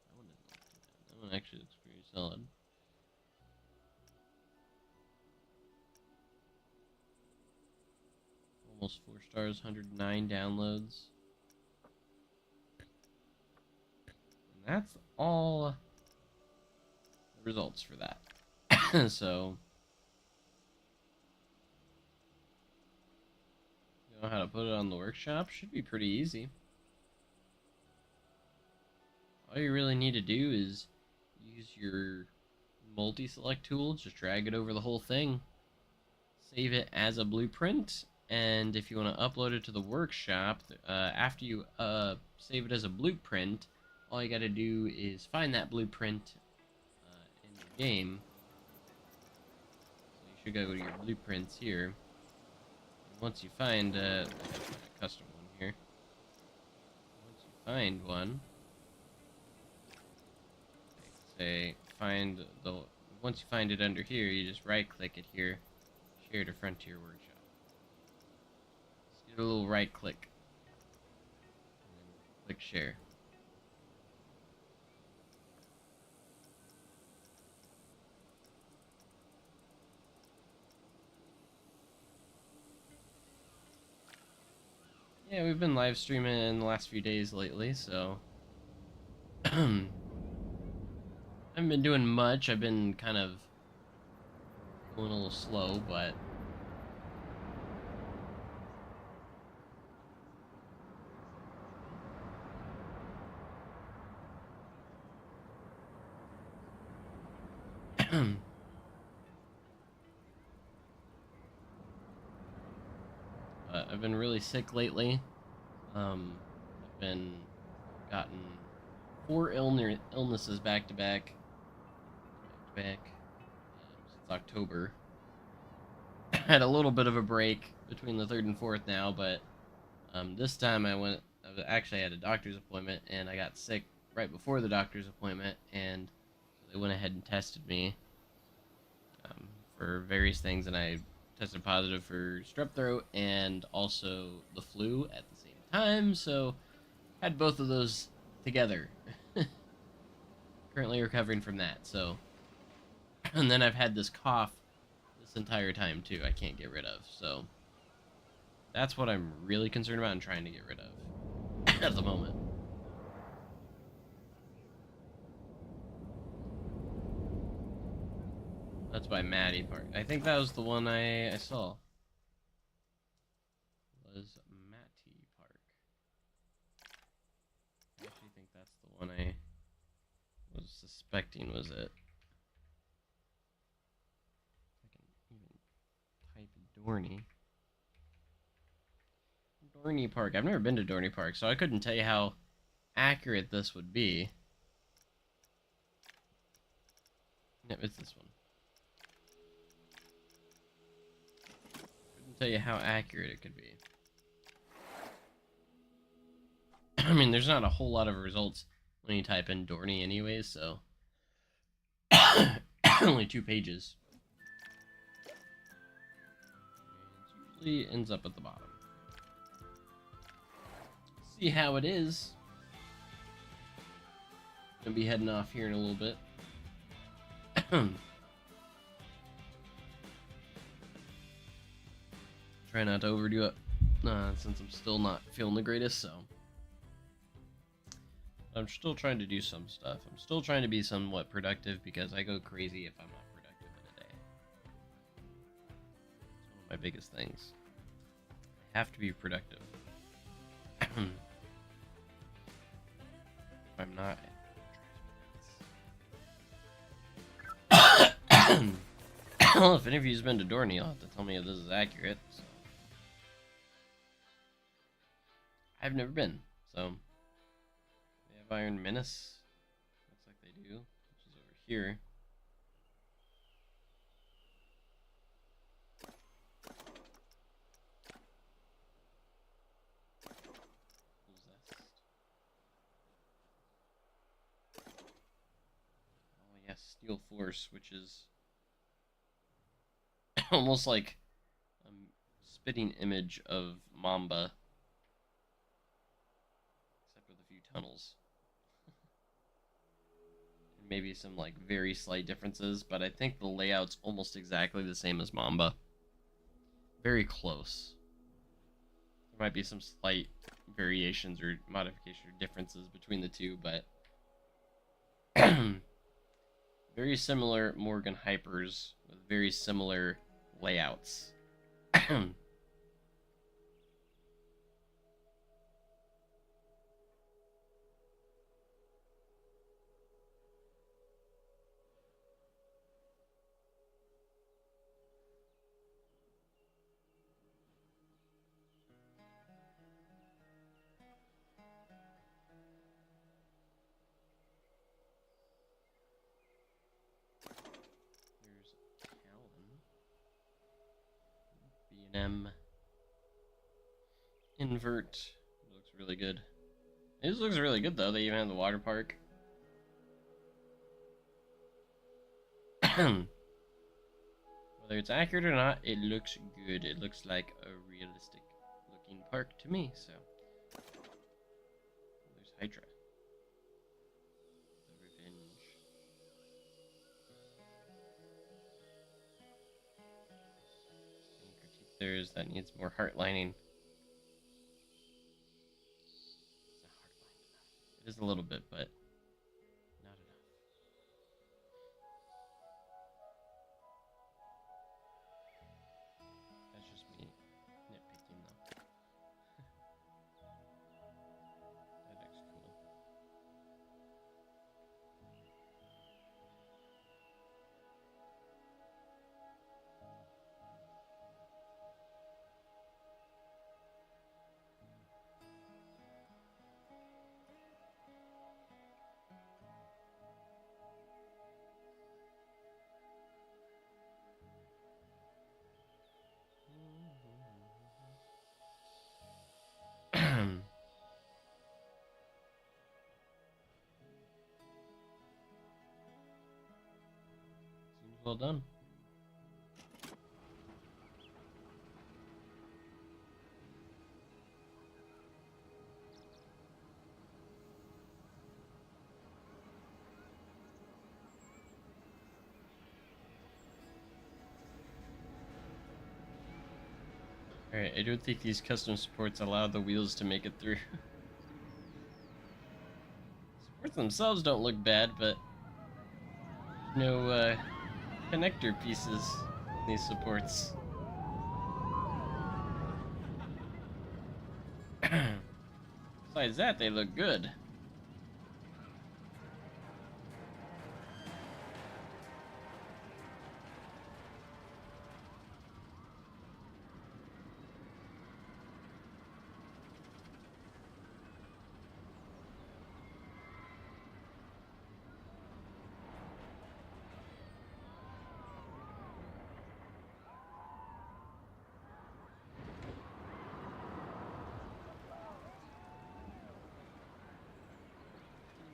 That one doesn't look too bad. That one actually looks pretty solid. Almost 4 stars, 109 downloads. And that's all the results for that. So, you know how to put it on the workshop? Should be pretty easy. All you really need to do is use your multi-select tool, just drag it over the whole thing, save it as a blueprint, and if you want to upload it to the workshop, after you save it as a blueprint, all you got to do is find that blueprint in your game. So you should go to your blueprints here. And once you find a custom one here, once you find one, say once you find it under here, you just right click it here, share to Frontier Workshop. Just get a little right click, and then click share. Yeah, we've been live streaming in the last few days lately, so I haven't been doing much. I've been kind of going a little slow, but I've been really sick lately. I've been gotten 4 illnesses back to back since October. Had a little bit of a break between the 3rd and 4th now, but this time I actually had a doctor's appointment, and I got sick right before the doctor's appointment, and they went ahead and tested me for various things, and I tested positive for strep throat and also the flu at the same time, so had both of those together. Currently recovering from that, so. And then I've had this cough this entire time too, I can't get rid of, so that's what I'm really concerned about and trying to get rid of at the moment. That's by Maddie Park. I think that was the one I saw. Was Matty Park. I actually think that's the one I was suspecting was it. I can even type Dorney. Dorney Park. I've never been to Dorney Park, so I couldn't tell you how accurate this would be. No, it's this one. Couldn't tell you how accurate it could be. I mean, there's not a whole lot of results when you type in Dorney anyways, so. Only 2 pages. It usually ends up at the bottom. See how it is. Gonna be heading off here in a little bit. Try not to overdo it, since I'm still not feeling the greatest, so. I'm still trying to do some stuff. I'm still trying to be somewhat productive because I go crazy if I'm not productive in a day. It's one of my biggest things. I have to be productive. If I'm not, well, if any of you's been to Dorney, you'll have to tell me if this is accurate. So. I've never been, so they have Iron Menace. Looks like they do, which is over here. Zest. Oh yes, Steel Force, which is almost like a spitting image of Mamba, except with a few tunnels. And maybe some like very slight differences, but I think the layout's almost exactly the same as Mamba. Very close. There might be some slight variations or modification or differences between the two, but very similar Morgan Hypers with very similar layouts. Here's Talon. B&M. Invert. Looks really good. This looks really good though. They even have the water park. Whether it's accurate or not, it looks good. It looks like a realistic looking park to me, so. There's Hydra. The Revenge. Any critique there is that needs more heart lining. It's not heart lined enough. It is a little bit, but not enough. That's just me nitpicking though. That looks cool. Seems well done. Alright, I don't think these custom supports allow the wheels to make it through. Supports themselves don't look bad, but no connector pieces in these supports. Besides that, they look good.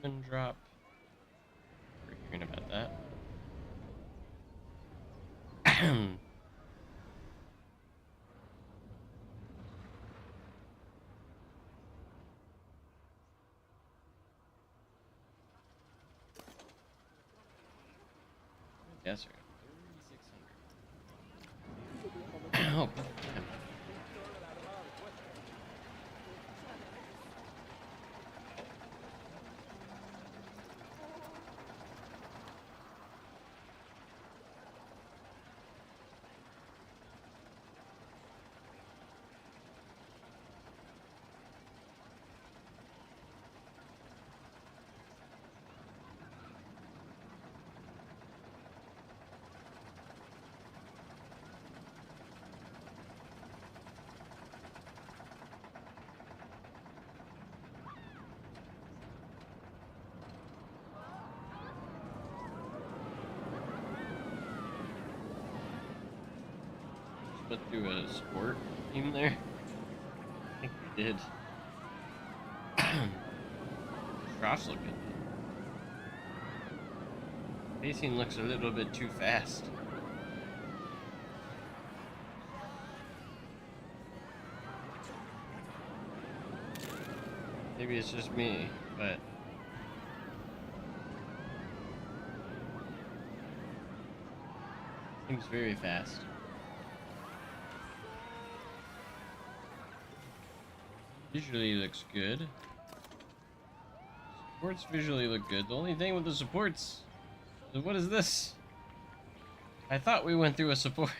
Demon drop. We're hearing about that. Yes, sir. 3,600. Oh, damn. went through a support team there? I think we did. Cross look good. Pacing looks a little bit too fast. Maybe it's just me, but seems very fast. Visually looks good. Supports visually look good. The only thing with the supports is, what is this? I thought we went through a support.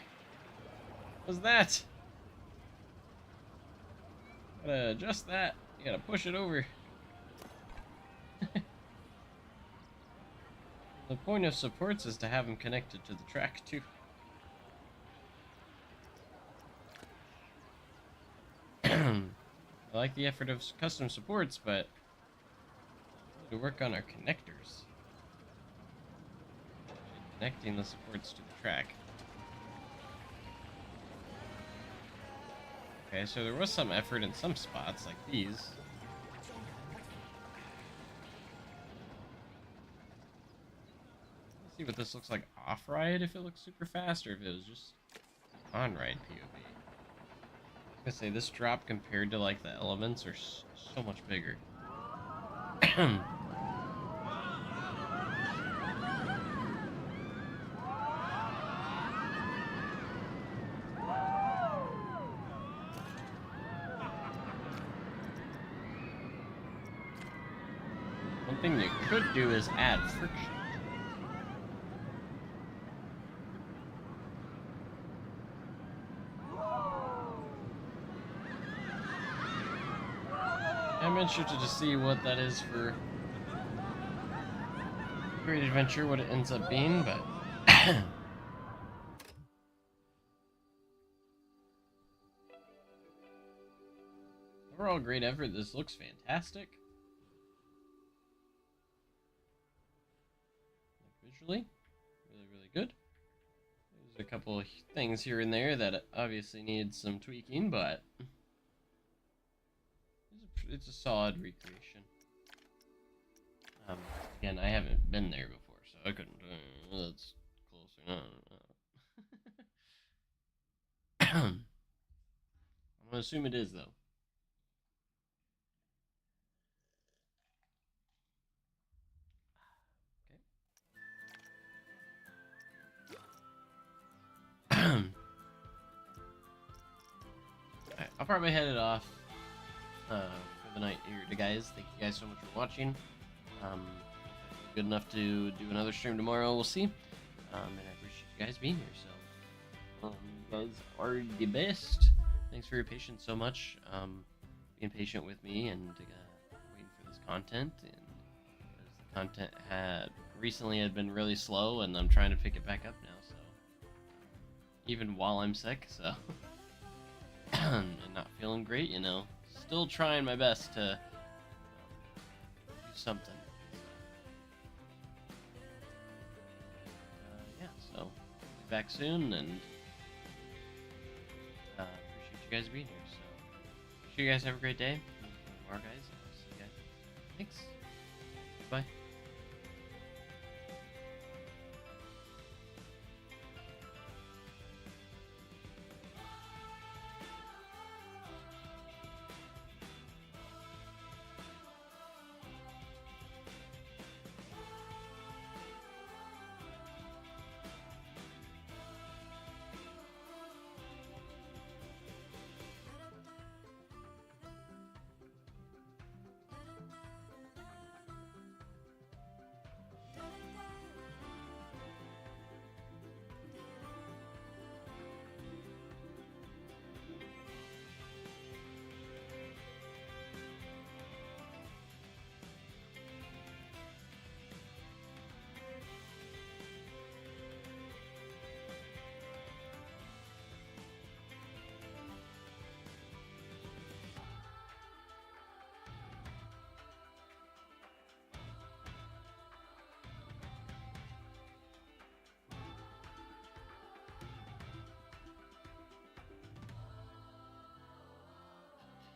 What was that? Gotta adjust that. You gotta push it over. The point of supports is to have them connected to the track too. I like the effort of custom supports, but to work on our connectors. Connecting the supports to the track. Okay, so there was some effort in some spots, like these. Let's see what this looks like off-ride, if it looks super fast, or if it was just on-ride POV. I was gonna say, this drop compared to, like, the elements are so much bigger. One thing you could do is add friction. I'm interested to see what that is for Great Adventure, what it ends up being, but overall great effort. This looks fantastic. Like visually, really good. There's a couple of things here and there that obviously need some tweaking, but it's a solid recreation. Again, I haven't been there before, so I couldn't. That's closer. I'm gonna assume it is, though. Okay. Alright, I'll probably head it off for the night here, guys. Thank you guys so much for watching. Good enough to do another stream tomorrow. We'll see. And I appreciate you guys being here. So, you guys are the best. Thanks for your patience so much. Being patient with me and waiting for this content. And the content recently had been really slow, and I'm trying to pick it back up now. So, even while I'm sick, so and not feeling great, you know, still trying my best to do something. Yeah, so be back soon, and appreciate you guys being here. So, sure you guys have a great day. Tomorrow, guys. I'll see you guys. Thanks. Bye.